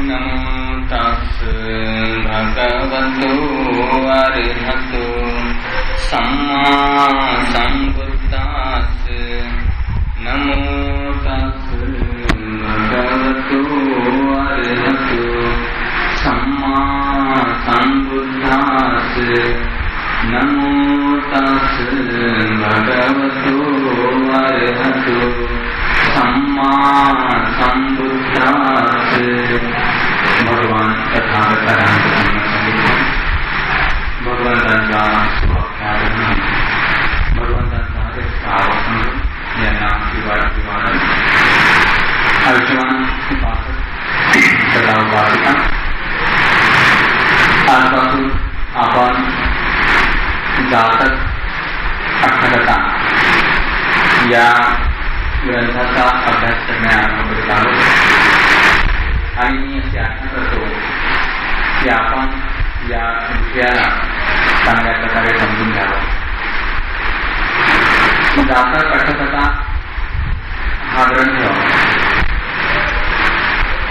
नमो तस् भगवतो अरहतो सम्मा सम्बुद्धास् नमो तस् भगवतो अरहतो सम्मा सम्बुद्धास् नमो तस् भगवतो अरहतो सम्मा सम्बुद्धास्। भगवान तथागत भगवंतांचा भगवंतांचा सावसन यांना विवादन आयुष्यमान सदा उपासिका। आजपासून आपण जातक अठ्ठकथा या ग्रंथाचा अभ्यास करण्यास आरंभ करीत आहोत आणि मी अशी आशा करतो की आपण या विषयाला चांगल्या प्रकारे समजून घ्यावं। जातक अठ्ठकथा हा ग्रंथ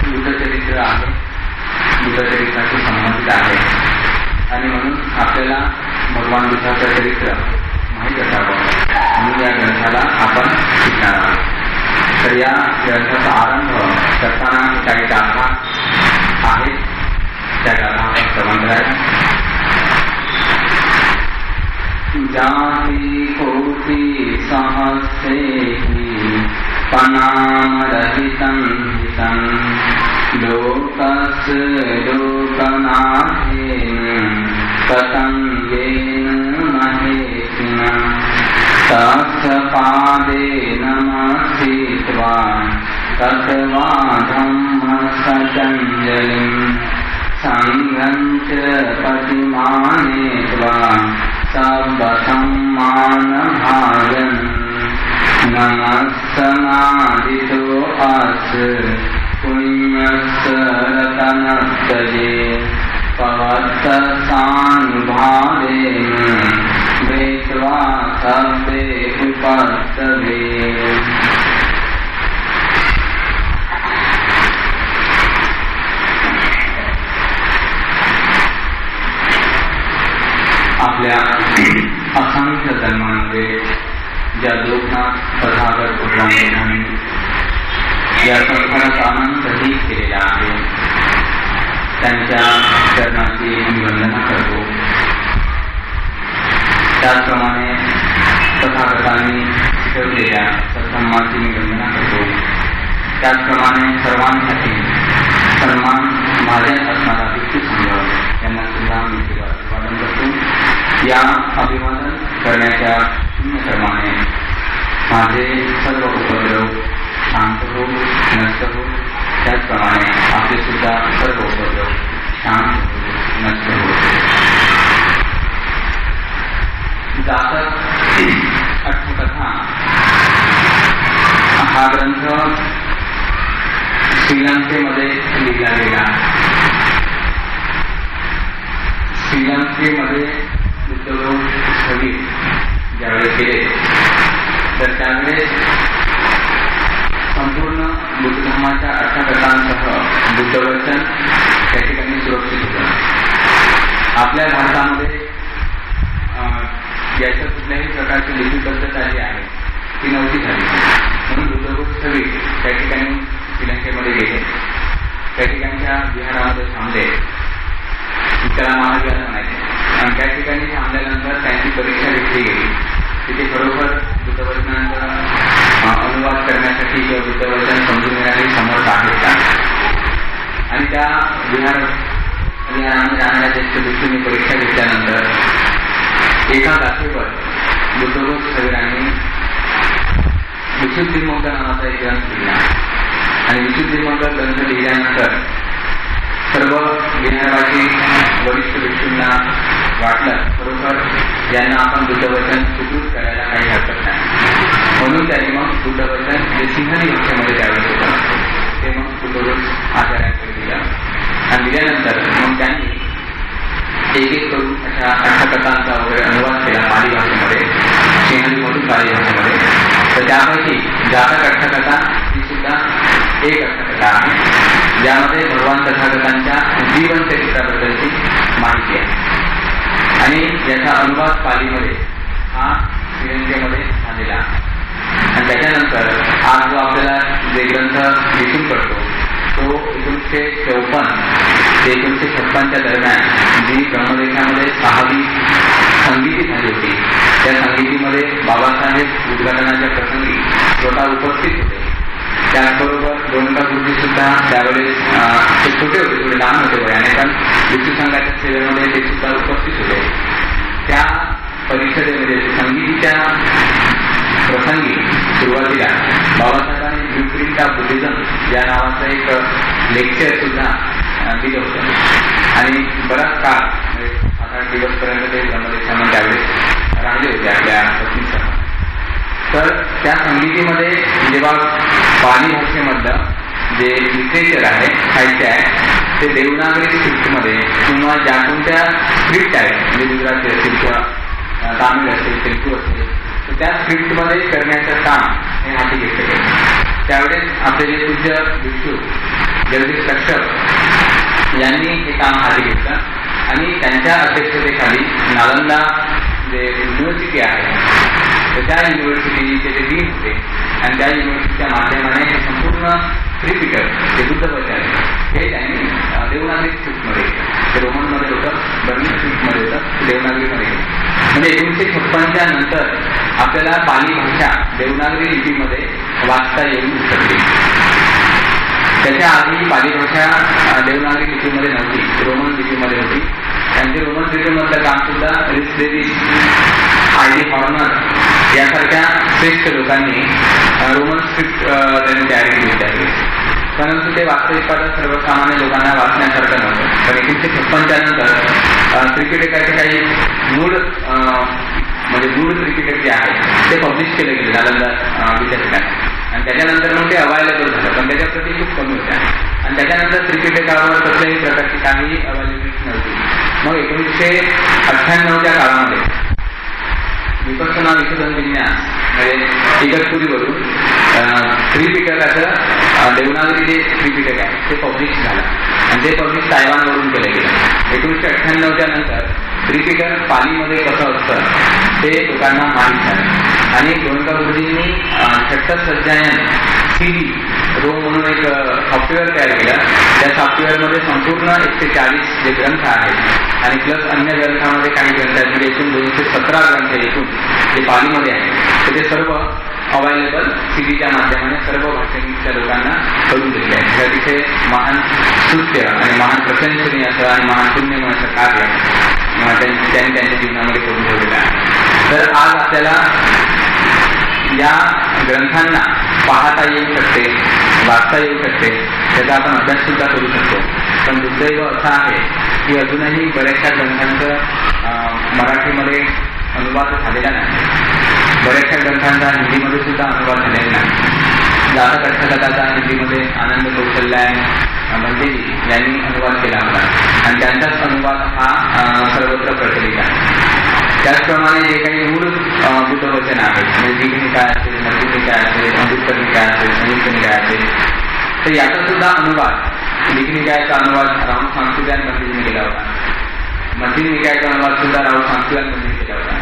बुद्धचरित्र आहे, बुद्धचरित्राशी संबंधित आहे आणि म्हणून आपल्याला भगवान बुद्धाचं चरित्र माहीत असावं म्हणून या ग्रंथाला आपण शिकणार आहोत। तर या ग्रंथाचा आरंभ करताना काही गाथा आहेत, त्या गाथा आपण श्रवण करायला। जाती कोटि सहस्रेहि पनामरहितं हितं लोकस्य लोकनाथेन कथं येन महेशिना तस्य पादे नमस्कृत्वा तत्वा धम्मसचञ्जलिं संघं च प्रतिमानयित्वा सर्वसम्मानभाजन् नमस्सनादितो अस्य पुण्यस्य रतनस्तजे पवत्तसानुभावेन भेत्वा सर्वे विपत्तवे। आपल्या असंख्य जन्मांमध्ये ज्या लोकांना तथागत भगवान या संसाराचा आनंदही केलेला आहे त्यांच्या चरणाची मी वंदना करतो। त्याचप्रमाणे तथागतांनी शिकवलेल्या सत्संगाची मी वंदना करतो। त्याचप्रमाणे सर्वांसाठी सन्मान माझ्या असणारा भिक्षू संघ यांना सुद्धा मी अभिवादन करतो। या अभिवादन करण्याच्या पुण्यक्रमाने माझे सर्व उपद्रव शांत हो, नष्ट हो, त्याचप्रमाणे आपले सुद्धा सर्व उपद्रव शांत हो, नष्ट हो। जातक अठ्ठकथा हा ग्रंथ श्रीलंकेमध्ये लिहिला गेला। श्रीलंकेमध्ये बुद्धलोक स्थगित ज्यावेळेस केले तर त्यावेळेस संपूर्ण बुद्ध धर्माच्या अठ्ठकथांसह बुद्धवचन त्या ठिकाणी सुरक्षित होतं। आपल्या भारतामध्ये याच्या कुठल्याही प्रकारची लिखित पद्धत आली आहे ती नव्हती झाली म्हणून बुद्धलोक स्थगित त्या ठिकाणी श्रीलंकेमध्ये गेले, त्या ठिकाणच्या विहारामध्ये थांबले, त्याला महाविहार म्हणायचे आणि त्या ठिकाणी थांबल्यानंतर त्यांची परीक्षा घेतली गेली। तिथे खरोखर बुद्धवचनांचा अनुवाद करण्यासाठी किंवा बुद्धवचन समजून घेण्यासाठी समर्थ आहेत का आणि त्या विहारामध्ये राहण्याच्या दृष्टीने परीक्षा घेतल्यानंतर एका गाथेवर बुद्धलोक स्थगिरांनी विशुद्धीमंग नावाचा एक ग्रंथ लिहिला आणि विशुद्धीमंग ग्रंथ लिहिल्यानंतर सर्व विहारवासी वरिष्ठ भिक्षूंना वाटलं खरोखर यांना आपण बुद्धवचन सुकृत करायला काही हरकत नाही म्हणून त्यांनी मग बुद्धवचन जे सिंहली भाषेमध्ये त्यावेळेस होतं ते मग बुद्धलोक आचार्यांकडे दिलं आणि दिल्यानंतर मग त्यांनी एक एक करून अशा अठ्ठकथांचा वगैरे अनुवाद केला पाली भाषेमध्ये, सिंहलीमधून पाली भाषेमध्ये। तर त्यापैकी जातक अठ्ठकथा ही सुद्धा एक अठ्ठकथा आहे ज्यामध्ये भगवान तथागतांच्या जीवन चरित्राबद्दलची माहिती आहे. आणि याचा अनुवाद पालीमध्ये हा श्रीलंकेमध्ये झालेला आहे. आणि त्याच्यानंतर आज जो आपल्याला जे ग्रंथ दिसून पडतो तो 1954 ते 1956 दरम्यान जी ब्रह्मदेशामध्ये 6वी संगीती झाली होती, त्या संगीतीमध्ये बाबासाहेब उद्घाटनाच्या प्रसंगी स्वतः उपस्थित होते. त्याचबरोबर गोयंका गुरुजी सुद्धा त्यावेळेस ते छोटे होते, थोडे लहान होते वयाने, पण विष्णू संघाच्या सेवेमध्ये ते सुद्धा उपस्थित होते. त्या परिषदेमध्ये संगीतीच्या प्रसंगी सुरुवातीला बाबासाहेबांनी ब्लूप्रिंट ऑफ बुद्धिझम या नावाचं एक लेक्चर सुद्धा दिलं होतं. आणि बराच काळ म्हणजे 7-8 दिवसपर्यंत ते ब्रह्मदेशामध्ये त्यावेळेस राहिले होते आपल्या पत्नीसह. तर त्या संगीतीमध्ये जेव्हा पाली भाषेमधलं जे लिटरेचर आहे, साहित्य आहे, ते देवनागरी स्क्रिप्टमध्ये किंवा ज्या कोणत्या स्क्रिप्ट आहेत, म्हणजे गुजराती असेल किंवा तामिळ असेल, तेलुगू असेल, तर त्या स्क्रिप्टमध्ये करण्याचं काम हे हाती घेतलं गेलं. त्यावेळेस आपले जे पूज्य भिक्षू जगदीश कश्यप यांनी हे काम हाती घेतलं आणि त्यांच्या अध्यक्षतेखाली नालंदा जे युनिव्हर्सिटी आहे तर त्या युनिव्हर्सिटीचे जे डीन होते आणि त्या युनिव्हर्सिटीच्या माध्यमाने हे संपूर्ण त्रिपिटक जे बुद्धवचन हे त्यांनी देवनागरी स्क्रिप्टमध्ये ते रोमनमध्ये होतं, बर्मी स्क्रिप्टमध्ये होतं, देवनागरीमध्ये होतं. म्हणजे 1956च्या नंतर आपल्याला पाली भाषा देवनागरी लिपीमध्ये वाचता येऊ शकते. त्याच्या आधी पाली भाषा देवनागरी लिपीमध्ये नव्हती, रोमन लिपीमध्ये होती. त्यांचे रोमन लिपीमधलं काम सुद्धा रिस आयडी हॉर्नर यासारख्या श्रेष्ठ लोकांनी रोमन स्क्रिप्ट त्यांनी तयार केली त्यावेळेस. परंतु ते वास्तविकता सर्वसामान्य लोकांना वाचण्यासारखं नव्हतं. तर 1956च्या नंतर त्रिपिटकाचे काही मूळ म्हणजे मूळ त्रिपिटक जे आहे ते पब्लिश केले गेले नालंदा विद्यापीठाने. आणि त्याच्यानंतर मग ते अवायलेबल झालं, पण त्याच्या प्रती खूप कमी होत्या. आणि त्याच्यानंतर त्रिपिटकावर कसल्याही प्रकारची काहीही अवेलेबिलिटी नव्हती. मग 1998च्या काळामध्ये विपස්සना विशोधन विज्ञान म्हणजे इगतपुरीवरून त्रिपिटकाचं देवनागरी जे त्रिपिटक आहे ते पब्लिश झालं आणि ते पब्लिश तायवानवरून केलं गेलं. 1998च्या नंतर त्रिपिटक पालीमध्ये कसं असतं ते लोकांना माहीत झालं आणि गोयंका गुरुजींनी षट्सध्यायन CD रोम म्हणून एक सॉफ्टवेअर तयार केलं. त्या सॉफ्टवेअरमध्ये संपूर्ण 140 जे ग्रंथ आहेत आणि प्लस अन्य ग्रंथामध्ये काही ग्रंथ आहेत, म्हणजे एकूण 217 ग्रंथ एकूण जे पालीमध्ये आहेत तर ते सर्व अवेलेबल CDच्या माध्यमाने सर्व भाषेच्या लोकांना करून दिले आहे. हे अतिशय महान स्तुत्य आणि महान प्रशंसनीय असं आणि महान पुण्यमय असं कार्य त्यांनी त्यांच्या जीवनामध्ये करून ठेवलेलं आहे. तर आज आपल्याला या ग्रंथांना पाहता येऊ शकते, वाचता येऊ शकते, त्याचा आपण अभ्यास सुद्धा करू शकतो. पण दुर्दैव असं आहे की अजूनही बऱ्याचशा ग्रंथांचं मराठीमध्ये अनुवाद झालेला नाही. बऱ्याचशा ग्रंथांचा हिंदीमध्ये सुद्धा अनुवाद झालेला नाही. जातक अर्थकथाचा हिंदीमध्ये आनंद कौशल्यान भंतेजी यांनी अनुवाद केला होता आणि त्यांचाच अनुवाद हा सर्वत्र प्रचलित आहे. त्याचप्रमाणे जे काही मूळ बुद्धवचन आहेत, म्हणजे दीघ निकाय असेल, मध्यम निकाय असेल, अंगुत्तर निकाय असेल, संयुक्त निकाय असेल, तर याचा सुद्धा अनुवाद दीघ निकायाचा अनुवाद राहुल सांस्कृत्यान पंडितने केला होता. मध्यम निकायाचा अनुवाद सुद्धा राहुल सांस्कृत्यान पंडितने केला होता.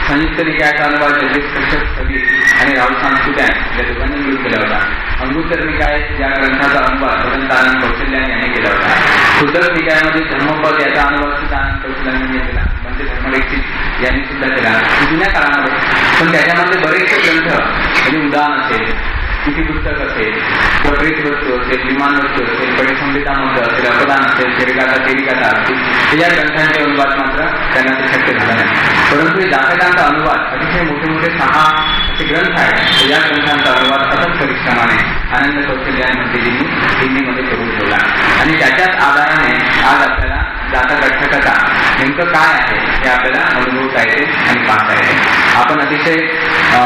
संयुक्त निकायाचा अनुवाद जगदीश कश्यप स्थगित आणि राहुल सांस्कृत्यान या दोघांनी मिळून केला होता. अंगुत्तर निकाय या ग्रंथाचा अनुवाद भगवंत आनंद कौशल्यान यांनी केला होता. शुद्ध निकायामध्ये धर्मपद याचा अनुवाद सुद्धा आनंद कौशल्यान यांनी केला, म्हणजे धर्मरेक्षित यांनी सुद्धा केला जुन्या काळामध्ये. पण त्याच्यामध्ये बरेचसे ग्रंथ म्हणजे उदाहरण असेल, पुस्तक असेल, प्रकृत वस्तू असेल, विमान वस्तू असेल, परिसंहितामध्ये असेल, अपदान असेल, शरीराचा तेरिकाचा असतील, या ग्रंथांचे अनुवाद मात्र त्यांना ते शक्य झालं नाही. परंतु जातकांचा अनुवाद अतिशय मोठे मोठे 6 असे ग्रंथ आहेत. या ग्रंथांचा अनुवाद अथक परिश्रमाने आनंद कौशल्यान मंत्रीजींनी हिंदीमध्ये करून ठेवला आणि त्याच्याच आधाराने आज आपल्याला जातक अर्थकथा नेमकं काय आहे हे आपल्याला अनुभवता येते आणि पाहता येते. आपण अतिशय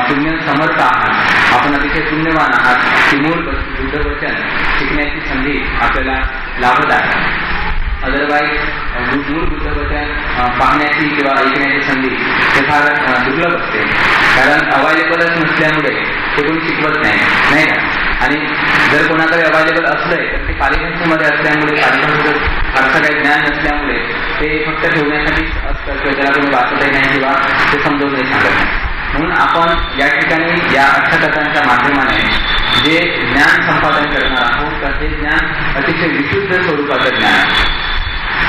पुण्य समर्थ आहात, आपण अतिशय पुण्यवान आहात की मूळ बुद्धवचन शिकण्याची संधी आपल्याला लाभत आहे. अदरवाईज मूळ बुद्धवचन पाहण्याची किंवा ऐकण्याची संधी हे फार दुर्लभ असते, कारण अवेलेबलच नसल्यामुळे ते कोणी शिकवत नाही का. आणि जर कोणाकडे अवेलेबल असलंय तर ते पालिभाषेमध्ये असल्यामुळे, पालिभाषेचं फारसं काही ज्ञान नसल्यामुळे ते फक्त ठेवण्यासाठीच असतं किंवा त्याला कोणी वाचतही नाही किंवा ते समजून नाही सांगत नाही. म्हणून आपण या ठिकाणी या अष्टकथांच्या माध्यमाने जे ज्ञान संपादन करणार आहोत तर हे ज्ञान अतिशय विशुद्ध स्वरूपाचं ज्ञान,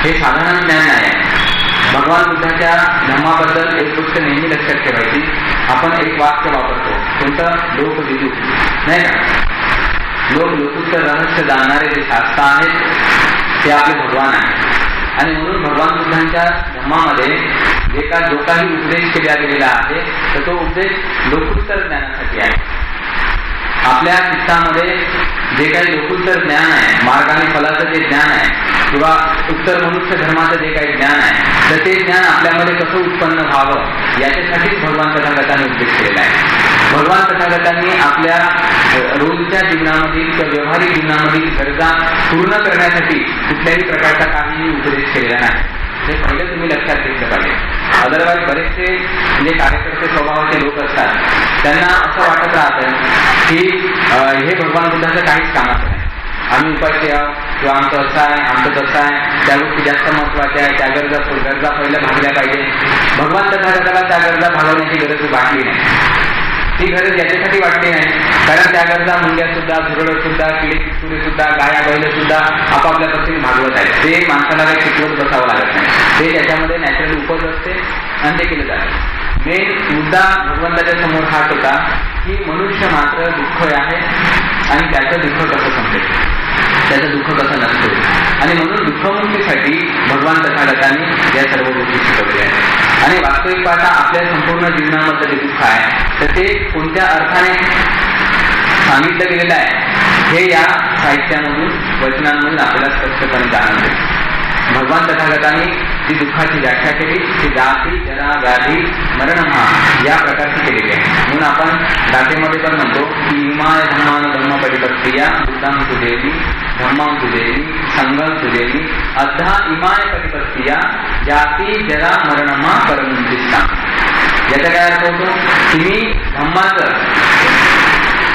हे साधारण ज्ञान नाही आहे. भगवान बुद्धाच्या धम्माबद्दल एक गोष्ट नेहमी लक्षात ठेवायची, आपण एक वाक्य वापरतो कोणतं, लोकविदू नाही का. लोकोत्तर रहस्य जाणणारे जे शास्त्र आहेत ते आपले भगवान आहेत. आणि म्हणून भगवान बुद्धांच्या धम्मामध्ये जो काही उपदेश केला गेलेला आहे तर तो उपदेश लोकोत्तर ज्ञानासाठी आहे. आपल्या चित्तामध्ये जे काही लोकोत्तर ज्ञान आहे, मार्ग आणि फलाचं जे ज्ञान आहे किंवा उत्तर मनुष्य धर्माचं जे काही ज्ञान आहे तर ते ज्ञान आपल्यामध्ये कसं उत्पन्न व्हावं याच्यासाठीच भगवान तथागतांनी उपदेश केलेला आहे. भगवान तथागतांनी आपल्या रोजच्या जीवनामधील किंवा व्यावहारिक जीवनामधील गरजा पूर्ण करण्यासाठी कुठल्याही प्रकारचा काहीही उपदेश केलेला नाही. हे पहिलं तुम्ही लक्षात घेतलं पाहिजे. अदरवाईज बरेचसे जे कार्यकर्ते स्वभावाचे लोक असतात त्यांना असं वाटत राहतं की हे भगवान बुद्धाचं काहीच कामाचं नाही, आम्ही उपाशी आहोत किंवा आमचं असं आहे आमचं तसं आहे, त्या गोष्टी जास्त महत्त्वाच्या आहे, त्या गरजा पहिल्या भागल्या पाहिजे. भगवान तथागताला त्या गरजा भागवण्याची गरज वाटली नाही. ही गरज याच्यासाठी वाटली नाही कारण त्या गरजा मुंग्या सुद्धा, झुरळ सुद्धा, किडे किटकुरे सुद्धा, गाया बैल सुद्धा आपापल्या पद्धतीने भागवत आहेत. ते माणसाला काही शिकवत बसावं लागत नाही, ते त्याच्यामध्ये नॅचरल उपज असते आणि ते केलं जातं. मेन मुद्दा भगवंताच्या समोर हाच होता की मनुष्य मात्र दुःख आहे आणि त्याचं दुःख कसं संपेल, त्याचं दुःख कसं नसतं. आणि म्हणून दुःखमुक्तीसाठी भगवान तथागतांनी या सर्व गोष्टी शिकवलेल्या आहेत. आणि वास्तविक पाहता आपल्या संपूर्ण जीवनामध्ये जे दुःख आहे तर ते कोणत्या अर्थाने सांगितलं गेलेलं आहे हे या साहित्यामधून, वचनांमधून आपल्याला स्पष्टपणे जाणवते. भगवान तथागतांनी जी दुःखाची व्याख्या केली ती जाती, जरा, व्याधी, मरणमहा या प्रकारची केलेली आहे. म्हणून आपण दातेमध्ये पण म्हणतो की इमाय धम्मान धम्म परिपत्तिया बुद्धां सुदेवी धम्मां सुदेवी संगम सुदेवी अद्धा इमाय परिपत्तिया जाती, जरा, मरणमा परमुक्तिस्ता. याचा काय अर्थ होतो, तुम्ही धम्माचं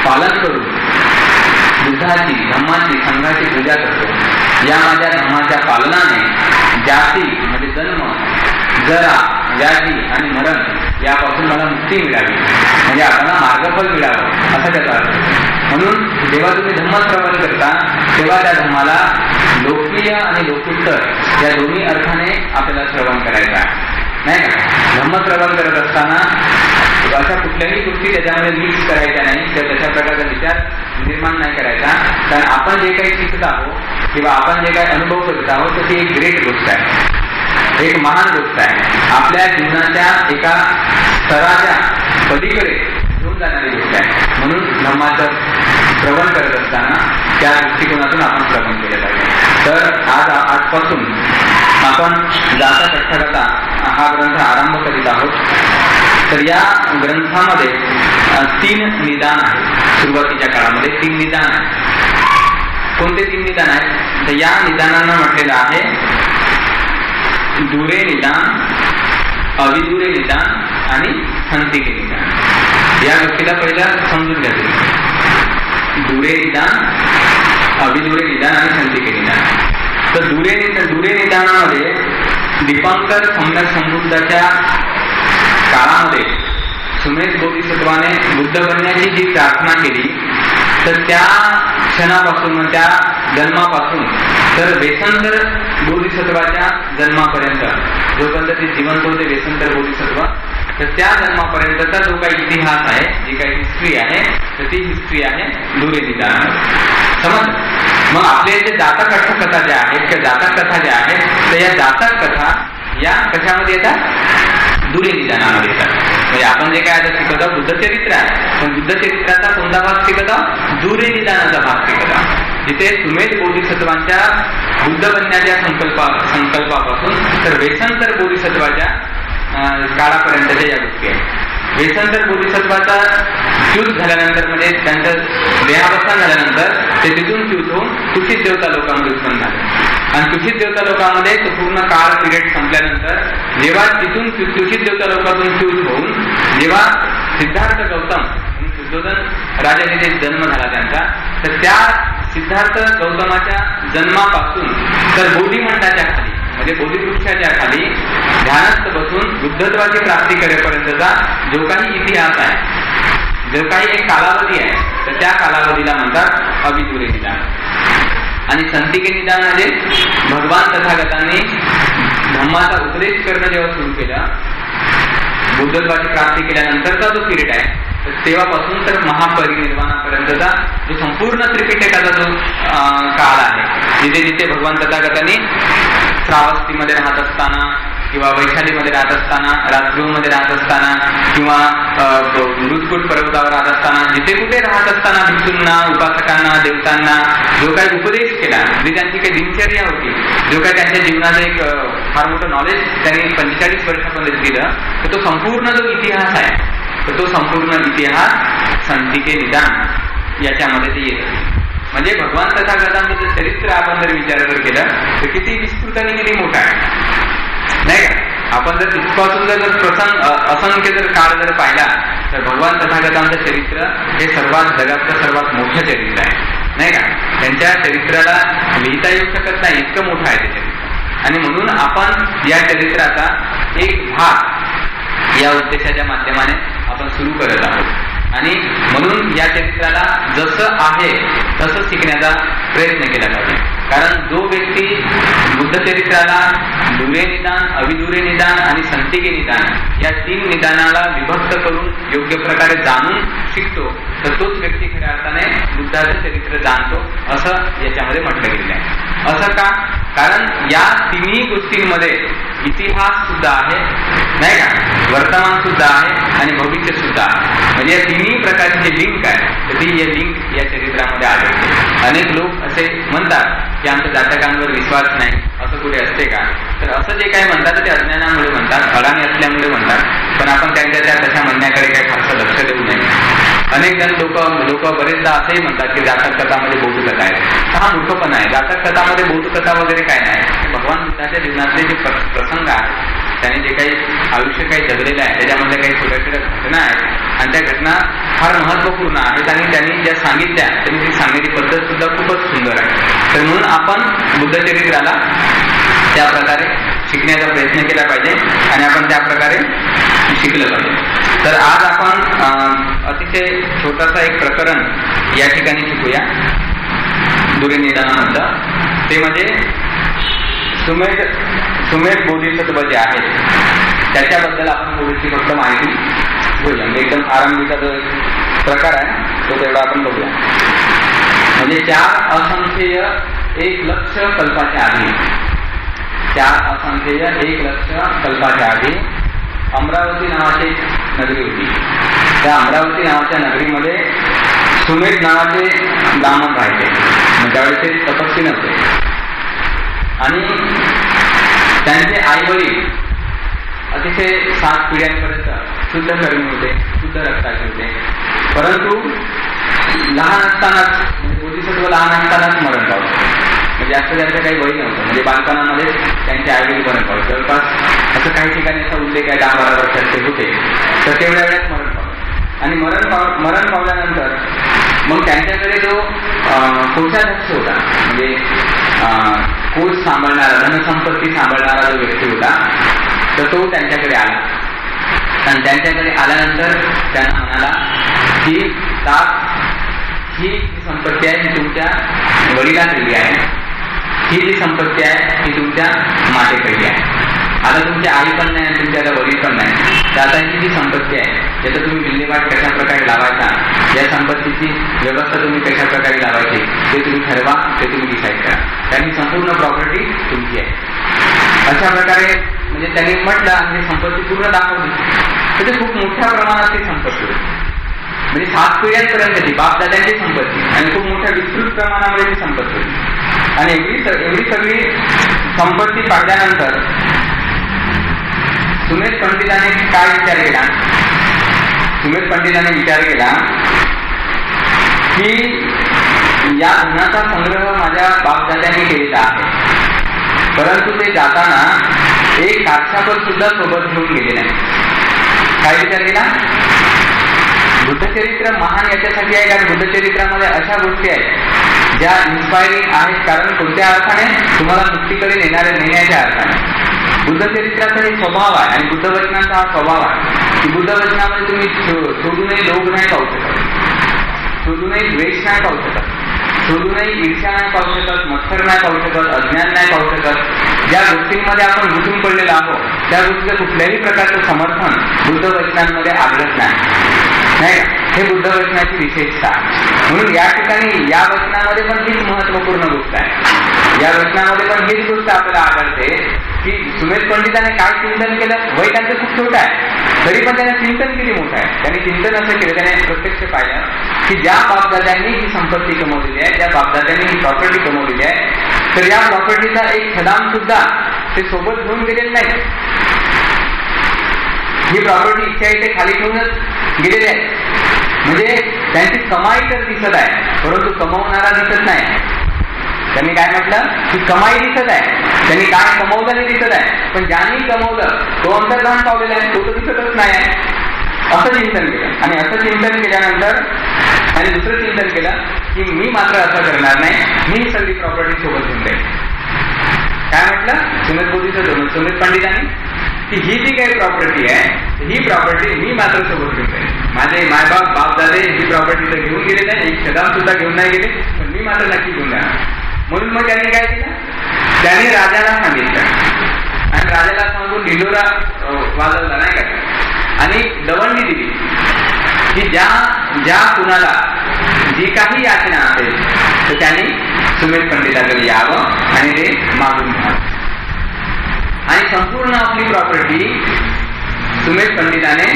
पालन करून बुद्धाची, धम्माची, संघाची पूजा करतो. या माझ्या धर्माच्या पालनाने जाती म्हणजे जन्म, जरा, व्याधी आणि मरण यापासून मला मुक्ती मिळावी, म्हणजे आपल्याला मार्गफल मिळावं असा त्याचा अर्थ. म्हणून जेव्हा तुम्ही धम्म श्रवण करता तेव्हा त्या धम्माला लोकीय आणि लोकोत्तर या दोन्ही अर्थाने आपल्याला श्रवण करायचं आहे नाही का. धम्म श्रवण करत असताना अशा कुठल्याही गोष्टी त्याच्यामध्ये मिक्स करायच्या नाही किंवा तशा प्रकारचा विचार निर्माण नाही करायचा. कारण आपण जे काही शिकत आहोत किंवा आपण जे काही अनुभव करत आहोत तर ती एक ग्रेट गोष्ट आहे, एक महान गोष्ट आहे, आपल्या जीवनाच्या एका स्तराच्या पलीकडे घेऊन जाणारी गोष्ट आहे. म्हणून धम्माचं श्रवण करत असताना त्या दृष्टिकोनातून आपण श्रवण केलं पाहिजे. तर आजपासून आपण जाता तथागता हा ग्रंथ आरंभ करीत आहोत. तर या ग्रंथामध्ये 3 निदान आहेत. सुरुवातीच्या काळामध्ये 3 निदान आहेत. कोणते 3 निदान आहेत तर या निदानांना म्हटलेलं आहे दुरे निदान, अविदुरे निदान आणि संतिके निदान. या गोष्टीला पहिला समजून घ्यायचं. दुरे निदान, अविदुरे निदान आणि संतिके निदान. तर दुरे निदानामध्ये दीपांकर सम्यक संबुद्धाच्या काळामध्ये सुमेध बोधिसत्वाने बुद्ध बनण्याची जी प्रार्थना केली तर त्या क्षणापासून, त्या जन्मापासून तर वेसंतर बोधिसत्वाच्या जन्मापर्यंत जोपर्यंत ते जिवंत होते वेसंतर बोधिसत्व, तर त्या जन्मापर्यंतचा जो काही इतिहास आहे, जी काही हिस्ट्री आहे तर ती हिस्ट्री आहे दुरे निदानामध्ये. समज. मग आपले जे जातक कथा ज्या आहेत किंवा जातक कथा ज्या आहेत तर या जातक कथा या कशामध्ये येतात, दुरे निदानामध्ये येतात. म्हणजे आपण जे काय आता शिकत आहोत बुद्धचरित्र आहे, पण बुद्धचरित्राचा कोणता भाग शिकत आहोत, दुरे निदानाचा भाग शिकत आहोत. जिथे सुमेध बोधिसत्वांच्या बुद्ध बनण्याच्या संकल्पापासून तर वेसंतर बोधिसत्वाच्या काळापर्यंतच्या या गोष्टी आहेत. वेसंतर बोधिसत्वाचा च्यूत झाल्यानंतर म्हणजे त्यांचं देहावस्थान झाल्यानंतर ते तिथून च्यूत होऊन कुशीत देवता लोकांमध्ये उत्पन्न झाले आणि तुषित देवता लोकामध्ये तो पूर्ण काळ पिरियड संपल्यानंतर जेव्हा तिथून तुषित देवता लोकातून च्यूत होऊन जेव्हा सिद्धार्थ गौतम शुद्धोधन राजा जिथे जन्म झाला त्यांचा, तर त्या सिद्धार्थ गौतमाच्या जन्मापासून तर बोधिमंडाच्या खाली म्हणजे बोधिवृक्षाच्या खाली ध्यानस्थ बसून बुद्धत्वाची प्राप्ती करेपर्यंतचा जो काही इतिहास आहे, जो काही एक कालावधी आहे, तर त्या कालावधीला म्हणतात अविदुरे निदान. आणि संतिके निदान म्हणजे भगवान तथागतांनी धम्माचा उपदेश करणं जेव्हा सुरू केलं, बुद्धत्वाची प्राप्ती केल्यानंतरचा जो पिरियड आहे, तर तेव्हापासून तर महापरिनिर्वाणापर्यंतचा जो संपूर्ण त्रिपिटकाचा जो काळ आहे, जिथे जिथे भगवान तथागतांनी श्रावस्तीमध्ये राहत असताना किंवा वैशालीमध्ये राहत असताना, राजगृहमध्ये राहत असताना किंवा मृतकूट पर्वतावर राहत असताना, जिथे कुठे राहत असताना भिक्षूंना, उपासकांना, देवतांना जो काही उपदेश केला, जी त्यांची काही दिनचर्या होती, जो काही त्यांच्या जीवनाचं एक फार मोठं नॉलेज त्यांनी 45 वर्षामध्ये दिलं, तर तो संपूर्ण जो इतिहास आहे, तर तो संपूर्ण इतिहास संतिके निदान याच्यामध्ये ते येतं. म्हणजे भगवान तथागतांचं चरित्र आपण जर विचार केला तर किती विस्तृत आणि किती मोठा आहे, नाही का? आपण जर तिथपासून जर प्रसंग असंख्य जर काळ जर पाहिला तर भगवान तथागतांचं चरित्र हे सर्वात जगातलं सर्वात मोठं चरित्र आहे, नाही का? त्यांच्या चरित्राला लिहिता येऊ शकत नाही, इतकं मोठं आहे ते चरित्र. आणि म्हणून आपण या चरित्राचा एक भाग या उद्देशाच्या माध्यमाने आपण सुरू करत आहोत. आणि म्हणून या चरित्राला जसं आहे तसं शिकण्याचा प्रयत्न केला पाहिजे. कारण जो व्यक्ती बुद्ध चरित्राला दुरे निदान, अविदुरे निदान आणि संतिके निदान या 3 निदानाला विभक्त करून योग्य प्रकारे जाणून शिकतो, तर तोच व्यक्ती खऱ्या अर्थाने बुद्धाचं चरित्र जाणतो, असं याच्यामध्ये म्हटलं गेलं आहे. असं का? कारण या तिन्ही गोष्टींमध्ये इतिहास सुद्धा आहे, नाही का? वर्तमान सुद्धा आहे आणि भविष्य सुद्धा आहे. म्हणजे या तिन्ही प्रकारची जे लिंक आहे, तर ती लिंक या चरित्रामध्ये आढळते. अनेक लोक असे म्हणतात की आमच्या जातकांवर विश्वास नाही, असं कुठे असते का? तर असं जे काही म्हणतात ते अज्ञानामुळे म्हणतात, अडाणी असल्यामुळे म्हणतात. पण आपण त्यांच्या तशा म्हणण्याकडे काही फारसं लक्ष देऊ नये. अनेक जण लोक बरेचदा असंही म्हणतात की जातक कथामध्ये बौद्धकथा आहे. हा मूर्खपणा आहे. जातक कथामध्ये बौद्धकथा वगैरे काय नाही. भगवान बुद्धाच्या जीवनातले जे प्रसंग आहेत, त्याने जे काही आयुष्य काही जगलेलं आहे, त्याच्यामध्ये काही छोट्या छोट्या घटना आहेत आणि त्या घटना फार महत्वपूर्ण आहेत आणि त्यांनी ज्या सांगितल्या त्यांनी ती सांगण्याची पद्धत सुद्धा खूपच सुंदर आहे. तर म्हणून आपण बुद्धचरित्राला त्या प्रकारे शिकण्याचा प्रयत्न केला पाहिजे आणि आपण त्या प्रकारे शिकलं पाहिजे. तर आज आपण अतिशय छोटासा एक प्रकरण या ठिकाणी शिकूया दुरे निदानानंतर. ते म्हणजे सुमेध बोधिसत्व जे आहेत त्याच्याबद्दल आपण थोडीशी फक्त माहिती घेऊया. एकदम आरंभीचा जो प्रकार आहे तो तेवढा आपण बघूया. म्हणजे 4 असंख्येय 1 लक्ष कल्पाच्या आधी, 4 असंख्येय 1 लक्ष कल्पाच्या आधी अमरावती नावाची नगरी होती. त्या अमरावती नावाच्या नगरीमध्ये सुमेध नावाचे ब्राह्मण राहायचे. त्यावेळेस ते तपस्वी नव्हते आणि त्यांचे आई वडील अतिशय 7 पिढ्यांपर्यंत शुद्ध कर्मी होते, शुद्ध रक्ताचे होते. परंतु लहान असतानाच म्हणजे बोधिसत्व लहान असतानाच मरण पावलं. म्हणजे जास्त त्यांचं काही वय नव्हतं. म्हणजे बालपणामध्ये त्यांचे आई वडील मरण पावले. जवळपास असं काही ठिकाणी असा उल्लेख आहे 10-12 वर्षाचे होते, तर तेवढ्या वेळात मरण पावलं. आणि मरण पावल्यानंतर मग त्यांच्याकडे जो कोषाध्यक्ष होता, म्हणजे कोष सांभाळणारा, धनसंपत्ती सांभाळणारा जो व्यक्ती होता, तर तो त्यांच्याकडे आला. आणि त्यांच्याकडे आल्यानंतर त्यांना म्हणाला की ही जी संपत्ती आहे ही तुमच्या वडिलांकडली आहे, ही जी संपत्ती आहे ही तुमच्या मातेकडली आहे. आता तुमची आई पण नाही, तुमच्या आता वडील पण नाही. तर आता ही जी संपत्ती आहे त्याचा तुम्ही विल्हेवाट कशा प्रकारे लावायचा, या संपत्तीची व्यवस्था तुम्ही कशा प्रकारे लावायची ते तुम्ही ठरवा, ते तुम्ही डिसाईड करा. कारण ही संपूर्ण प्रॉपर्टी तुमची आहे. अशा प्रकारे म्हणजे त्यांनी म्हटलं आणि संपत्ती पूर्ण दाखवली. तर ते खूप मोठ्या प्रमाणात ती संपत्ती होती. म्हणजे 7 पिढ्यांपर्यंतची बापदाद्यांची संपत्ती आणि खूप मोठ्या विस्तृत प्रमाणामध्ये ती संपत्ती होती. आणि एवढी सगळी संपत्ती पाडल्यानंतर सुमेध पंडिताने काय विचार केला? सुमेध पंडिताने विचार केला की या धनाचा संग्रह माझ्या बापदाद्यांनी केलेला आहे परंतु ते जाताना एक काक्षापद सुद्धा सोबत घेऊन गेले नाही. काय विचार केला? बुद्धचरित्र महान याच्यासाठी आहे कारण बुद्धचरित्रामध्ये अशा गोष्टी आहेत ज्या इन्स्पायरिंग आहेत. कारण कोणत्या अर्थाने? तुम्हाला मुक्तीकडे नेण्याच्या अर्थाने. बुद्धचरित्राचा एक स्वभाव आहे आणि बुद्धवचनांचा हा स्वभाव आहे की बुद्धवचनामध्ये तुम्ही शोधूनही लोभ नाही पाहू शकत, शोधूनही द्वेष नाही पाहू शकत, शोधूनही ईर्ष्या नाही पाहू शकत, मत्सर नाही पाहू शकत, अज्ञान नाही पाहू शकत. ज्या गोष्टींमध्ये आपण घुसून पडलेलो आहोत त्या गोष्टीचं कुठल्याही प्रकारचं समर्थन बुद्धवचनांमध्ये आढळत नाही. हे बुद्धवचनाची विशेषता. म्हणून या ठिकाणी या वचनामध्ये पण हीच महत्वपूर्ण गोष्ट आहे. या वचनामध्ये पण हीच गोष्ट आपल्याला आढळते की सुमेध पंडिताने काय चिंतन केलं. वय त्यांचं खूप छोटं आहे तरी पण त्याने चिंतन किती मोठं आहे. त्याने चिंतन असं केलं, त्याने प्रत्यक्ष पाहिलं की ज्या बापदाद्यांनी ही संपत्ती कमवलेली आहे, ज्या बापदाद्यांनी ही प्रॉपर्टी कमवलेली आहे, तर या प्रॉपर्टीचा एक छदाम सुद्धा ते सोबत घेऊन गेलेले नाही. ही प्रॉपर्टी इथे इथे खाली ठेवूनच गेलेली आहे. म्हणजे त्यांची कमाई तर दिसत आहे परंतु कमवणारा दिसत नाही. त्यांनी काय म्हटलं की कमाई दिसत आहे, त्यांनी काय कमवलं हे दिसत आहे, पण ज्यांनी कमवलं तो अंतर्धान पावलेला आहे, तो तर दिसतच नाही आहे. असं चिंतन केलं आणि असं चिंतन केल्यानंतर आणि दुसरं चिंतन केलं की मी मात्र असं करणार नाही, मी सगळी प्रॉपर्टी सोबत घेऊन जाईल. काय म्हटलं सुमेध पंडितांनी की ही जी काही प्रॉपर्टी आहे ही प्रॉपर्टी मी मात्र सोबत घेऊन जाईल. माझे मायबाप बापदादे ही प्रॉपर्टी तर घेऊन गेले नाही, एक छदाम सुद्धा घेऊन नाही गेले, पण मी मात्र नक्की घेऊन जाणार. म्हणून मग त्यांनी काय केलं, त्यांनी राजाला सांगितलं आणि राजाला सांगून ढिंडोरा वाजवला नाही का आणि दवंडी दिली की ज्या कुणाला जी काही याचना असेल तर त्यांनी सुमेध पंडिताकडे यावं आणि ते मागून घ्यावं. आणि संपूर्ण आपली प्रॉपर्टी सुमेध पंडिताने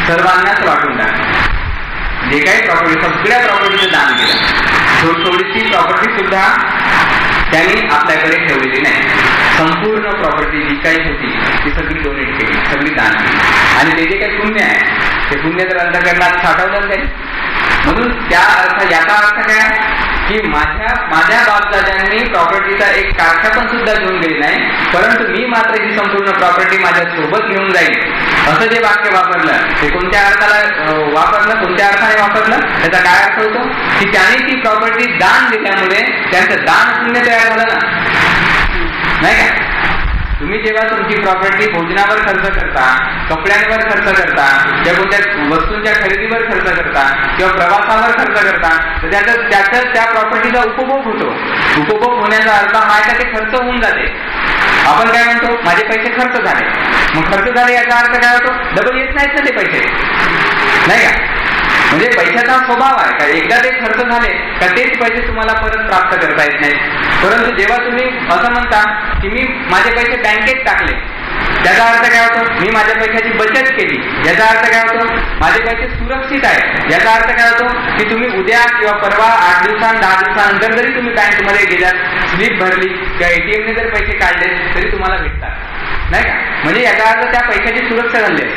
सर्वांनाच वाटून टाकली. जे काही प्रॉपर्टी सगळ्या प्रॉपर्टीचं दान केलं. थोडीशी प्रॉपर्टी सुद्धा त्यांनी आपल्याकडे ठेवलेली नाही. संपूर्ण प्रॉपर्टी जी काही होती ती सगळी डोनेट केली, सगळी दान केली. आणि ते जे काही पुण्य आहे ते पुण्य तर अंतःकरणात साठवलं जाईल. म्हणून याचा अर्थ काय की माझ्या बापदाद्यांनी प्रॉपर्टीचा एक काठा पण सुद्धा घेऊन गेली नाही, परंतु मी मात्र ही संपूर्ण प्रॉपर्टी माझ्या सोबत घेऊन जाईल. असं जे वाक्य वापरलं ते कोणत्या अर्थाला वापरलं, कोणत्या अर्थाने वापरलं, त्याचा काय अर्थ होतो की त्यांनी ती प्रॉपर्टी दान दिल्यामुळे त्यांचं दान पुण्य तयार झालं ना, नाही का? तुम्ही जेव्हा तुमची प्रॉपर्टी भोजनावर खर्च करता, कपड्यांवर खर्च करता, किंवा कोणत्या वस्तूंच्या खरेदीवर खर्च करता किंवा प्रवासावर खर्च करता तर त्याचा त्या प्रॉपर्टीचा उपभोग होतो. उपभोग होण्याचा अर्थ हा आहे का ते खर्च होऊन जाते. आपण काय म्हणतो माझे पैसे खर्च झाले, मग खर्च झाले याचा अर्थ काय होतो डबल येत नाहीत ना ते पैसे, नाही का? म्हणजे पैशाचा स्वभाव आहे का एकदा ते खर्च झाले का तेच पैसे तुम्हाला परत प्राप्त करता येत नाहीत. परंतु जेव्हा तुम्ही असं म्हणता की मी माझे पैसे बँकेत टाकले, त्याचा अर्थ काय होतो मी माझ्या पैशाची बचत केली, याचा अर्थ काय होतो माझे पैसे सुरक्षित आहेत. याचा अर्थ काय होतो की तुम्ही उद्या किंवा परवा 8 दिवसां 10 दिवसानंतर जरी तुम्ही बँकमध्ये गेलात, स्लिप भरली किंवा एटीएमने जर पैसे काढले तरी तुम्हाला भेटतात, नाही का? म्हणजे याचा अर्थ त्या पैशाची सुरक्षा झाली आहे.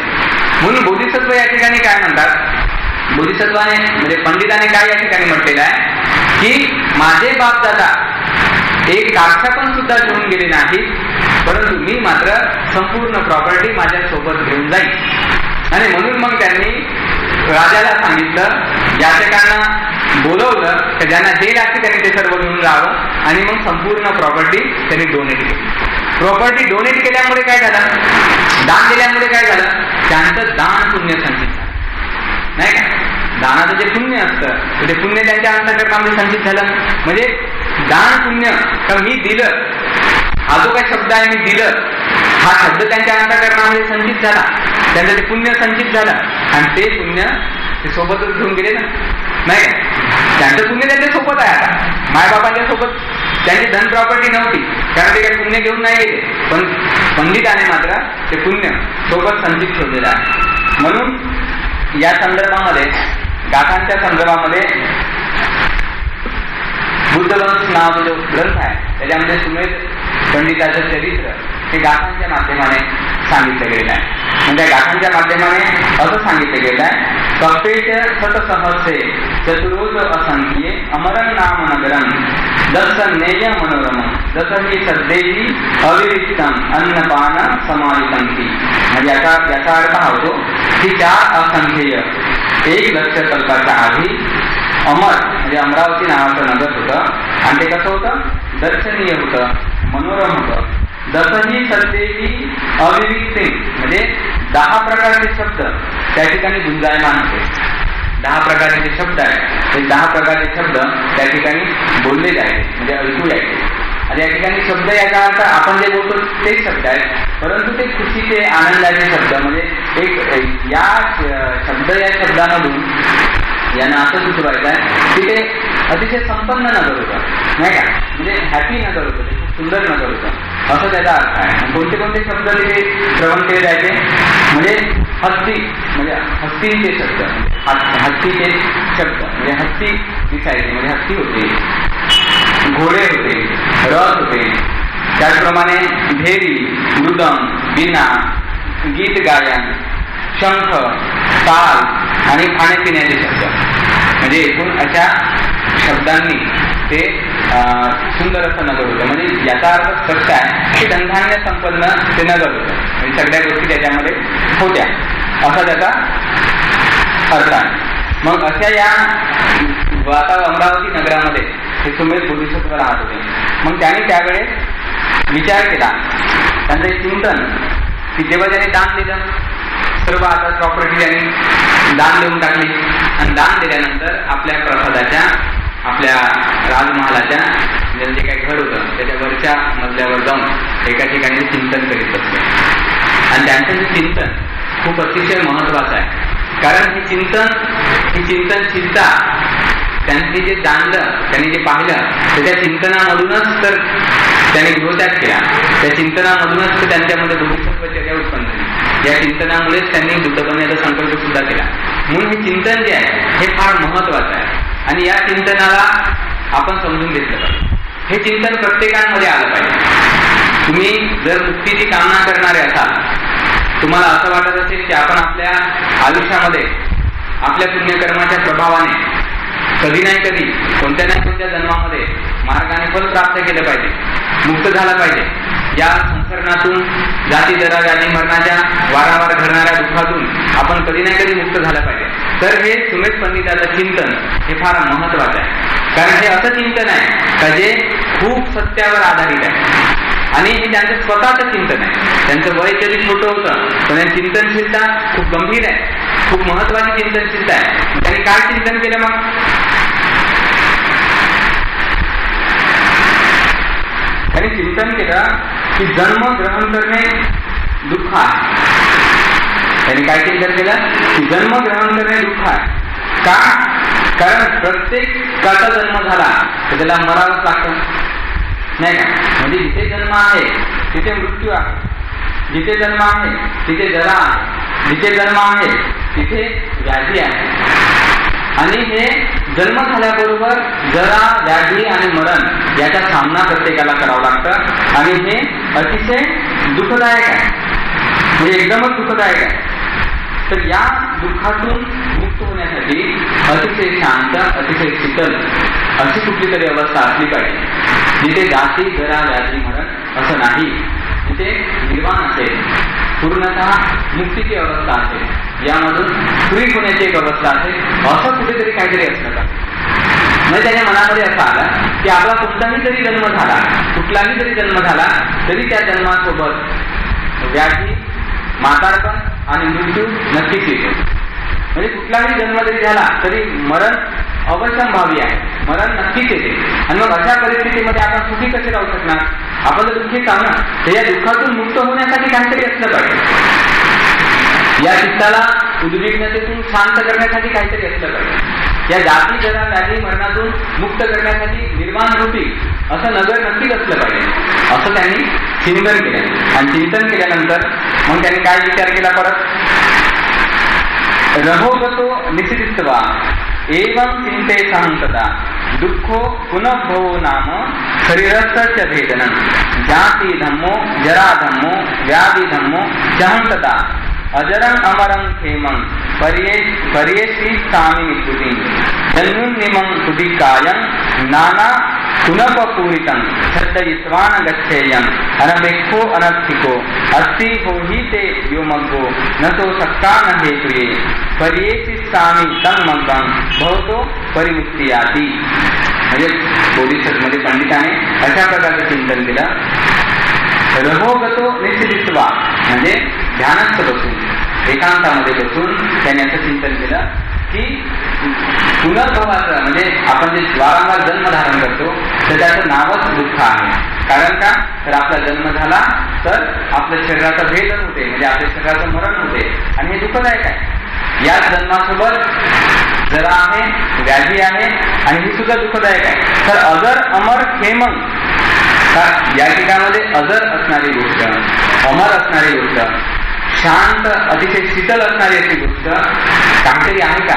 म्हणून बोधिसत्व या ठिकाणी काय म्हणतात, बोधिसत्वाने म्हणजे पंडिताने काय या ठिकाणी म्हटलेलं आहे की माझे बापदादा एक काठा पण सुद्धा घेऊन गेले नाही, परंतु मी मात्र संपूर्ण प्रॉपर्टी माझ्या सोबत घेऊन जाईल. आणि म्हणून मग त्यांनी राजाला सांगितलं, याचकांना बोलवलं तर ज्यांना जे लागते त्यांनी ते सर्व घेऊन जावं आणि मग संपूर्ण प्रॉपर्टी त्यांनी डोनेट केली. प्रॉपर्टी डोनेट केल्यामुळे काय झालं, दान दिल्यामुळे काय झालं, त्यांचं दान पुण्य संचित झालं, नाही का? दानाचं जे पुण्य असतं ते पुण्य त्यांच्या अंतःकरणामध्ये संचित झालं. म्हणजे दान पुण्य तर मी दिलं, हा जो काही शब्द आहे मी दिलं, हा शब्द त्यांच्या अंतःकरणामध्ये संचित झाला, त्यांचं ते पुण्य संचित झालं आणि ते पुण्य ते सोबतच घेऊन गेले ना, नाही का? त्यांचं पुण्य त्यांच्या सोबत आहे. आता मायबापांच्या सोबत त्यांची धन प्रॉपर्टी नव्हती कारण ते काही पुण्य घेऊन नाही गेले, पण पंडिताने मात्र ते पुण्य सोबत संचित ठेवलेलं आहे. म्हणून या संदर्भामध्ये गाथांच्या संदर्भामध्ये बुद्धवंश नावाचा जो ग्रंथ आहे त्याच्यामध्ये सुमेध पंडिताचं चरित्र हे गाथांच्या माध्यमाने सांगितलं गेलेलं आहे. म्हणजे गाथांच्या माध्यमाने असं सांगितलं गेलं आहे, कपेच सतसहस्रे चतुरोज असंख्ये अमरं नाम नगरं दर्शनेय मनोरम जसं ही सद्देही अविरिक्तम अन्नपान समाहितंती. म्हणजे याचा अर्थ हा होतो की 4 असंख्येय 1 लक्ष कल्पाच्या आधी अमर म्हणजे अमरावती नावाचं नगर होतं आणि ते कसं होतं, दर्शनीय होतं, मनोरम होतं. दसही सद्देही अविरिक्ते म्हणजे 10 प्रकारचे शब्द त्या ठिकाणी गुंजायमान होते. 10 प्रकारचे जे शब्द आहेत ते 10 प्रकारचे शब्द त्या ठिकाणी बोलले जायचे म्हणजे ऐकू यायचे. आणि या ठिकाणी शब्द याचा अर्थ आपण जे बोलतो तेच शब्द आहेत, परंतु ते खुशीचे आनंदाचे शब्द म्हणजे एक या शब्द या शब्दामधून यांना असं सुचवायचं आहे की ते अतिशय संपन्न नगर होतं, नाही का, म्हणजे हॅपी नगर होतं, ते खूप सुंदर नगर होतं असं त्याचा अर्थ आहे. कोणते कोणते शब्द तिथे श्रवण केले जायचे म्हणजे हत्ती म्हणजे हत्तीचे शब्द, हत्तीचे शब्द म्हणजे हत्ती दिसायचे म्हणजे हत्ती होते, घोडे होते, रथ होते, त्याचप्रमाणे भेरी, मृदंग, वीणा, गीत गायन, शंख, ताल आणि खाण्यापिण्याचे शब्द म्हणजे एकूण अशा शब्दांनी ते सुंदर असं नगर होतं. म्हणजे याचा अर्थ स्पष्ट आहे की धनधान्य संपन्न ते नगर होतं, म्हणजे सगळ्या गोष्टी त्याच्यामध्ये होत्या असा त्याचा अर्थ आहे. मग अशा या अमरावती नगरामध्ये हे सुमेध बोधिसत्व राहत होते. मग त्याने त्यावेळेस विचार केला, त्यांचं एक चिंतन की जेव्हा त्याने दान दिलं सर्व आता प्रॉपर्टी त्यांनी दान देऊन टाकली आणि दान दिल्यानंतर आपल्या प्रसादाच्या आपल्या राजमहालाच्या जे काही घर होतं त्याच्या वरच्या मजल्यावर जाऊन एका ठिकाणी चिंतन करीत असते. आणि त्यांचं हे चिंतन खूप अतिशय महत्वाचं आहे, कारण ही चिंतनशीलता त्यांनी जे जाणलं, त्यांनी जे पाहिलं त्या चिंतनामधूनच तर त्यांनी गृहत्याग केला, त्या चिंतनामधूनच तर त्यांच्यामध्ये बोधिसत्वचर्या उत्पन्न झाली. या चिंतनामुळेच त्यांनी बुद्ध बनण्याचा संकल्प सुद्धा केला. म्हणून हे चिंतन जे आहे हे फार महत्वाचं आहे आणि या चिंतनाला आपण समजून घेतलं पाहिजे. हे चिंतन प्रत्येकामध्ये आलं पाहिजे. तुम्ही जर मुक्तीची कामना करणारे असाल, तुम्हाला असं वाटत असेल की आपण आपल्या आयुष्यामध्ये आपल्या पुण्यकर्माच्या प्रभावाने कधी नाही कधी कोणत्या नाही कोणत्या जन्मामध्ये मार्गाने फल प्राप्त केलं पाहिजे, मुक्त झाला पाहिजे, या संसर्गातून जाती जरा व्याधी मरणाच्या वारंवार घडणाऱ्या दुःखातून आपण कधी नाही कधी मुक्त झालं पाहिजे, तर हे सुमेध पंडिताचं चिंतन हे फार महत्वाचं आहे. कारण हे असं चिंतन आहे का जे खूप सत्यावर आधारित आहे आणि हे त्यांचं स्वतःचं चिंतन आहे. त्यांचं वय जरी छोटं होतं पण चिंतनशीलता खूप गंभीर आहे, खूप महत्वाची चिंतनशीलता आहे. त्यांनी काय चिंतन केलं मग, त्यांनी चिंतन केलं की जन्म ग्रहण करणे दुःख आहे. त्यांनी काय चिंतन केलं की जन्म ग्रहण करणे दुःख आहे. का, कारण प्रत्येकाचा जन्म झाला तर त्याला मरावंच लागतं, नाही का. म्हणजे जिथे जन्म आहे तिथे मृत्यू आहे, जिथे जन्म आहे तिथे जरा आहे, जिथे जन्म आहे तिथे व्याधी आहे. आणि हे जन्म झाल्याबरोबर जरा, व्याधी आणि मरण याचा सामना प्रत्येकाला करावा लागतं आणि हे अतिशय दुःखदायक आहे, म्हणजे एकदमच दुःखदायक आहे. तर या दुःखातून मुक्त होण्यासाठी अतिशय शांत, अतिशय शीतल अशी कुठली तरी अवस्था असली पाहिजे जिथे जाती जरा व्याधी मरण असं नाही, जिथे निर्वाण असेल, पूर्णतः मुक्तीची अवस्था असेल, यामधून फ्री होण्याची एक अवस्था असेल, असं कुठेतरी काहीतरी असलं का. म्हणजे त्याच्या मनामध्ये असं आलं की आपला कोणताही जरी जन्म झाला, कुठलाही जरी जन्म झाला तरी त्या जन्मासोबत व्याधी, म्हातारपण आणि मृत्यू नक्कीच येतो. म्हणजे कुठलाही जन्म जरी झाला तरी मरण अवश्यंभावी आहे, मरण नक्कीच येते. आणि मग अशा परिस्थितीमध्ये आपण सुखी कसे राहू शकणार, आपण जर दुःखी का ना, तर या दुःखातून मुक्त होण्यासाठी काहीतरी असलं पाहिजे, या चित्ताला उद्विग्नतेतून शांत करण्यासाठी काहीतरी असलं पाहिजे, या जाती जरा व्याधी मरणातून मुक्त करण्यासाठी निर्माण रूपी असं नगर नक्कीच असलं पाहिजे. असं त्यांनी चिंतन केलं आणि चिंतन केल्यानंतर मग त्यांनी काय विचार केला, परत रहोगतो निश्चित्वा एवं चिंते सहंतता दुःखो पुनर्भवो नाम शरीरस्य भेदनं जाति धम्मो जरा धम्मो व्याधि धम्मो सहंतता अजरं अमरं खेमं पर्येषि सामि निकुतिं जन्नुन्निमं सुदिकायं नाना कुनपपूरितं श्रद्धयित्वान गच्छेयं अनपेक्षो अनर्थिको अस्ति होहिते व्योमग्गो न तो सक्ता न हेतुये पर्येषि सामि तन्मग्गं भवतो परिमुक्तियाति. म्हणजे बोधिसत्वमध्ये पंडिताने अशा प्रकारचं चिंतन केलं. रहोगतो निश्चित्वा म्हणजे ध्यानस्थ बसून एकांतामध्ये बसून त्याने असं चिंतन केलं की पुनर्भवाचं म्हणजे आपण जे वारंवार जन्म धारण करतो तर त्याचं नावच दुःख आहे. कारण का तर आपला जन्म झाला तर आपल्या शरीराचा भेदन होते म्हणजे आपल्या शरीराचं मरण होते आणि हे दुःखदायक आहे. या जन्मासोबत जरा आहे व्याधी आहे आणि ही सुद्धा दुःखदायक आहे. तर अजर अमर खेमंग या ठिकाणामध्ये अजर असणारी गोष्ट अमर असणारी गोष्ट शांत अतिशय शीतल असणारी अशी गोष्ट काहीतरी आहे का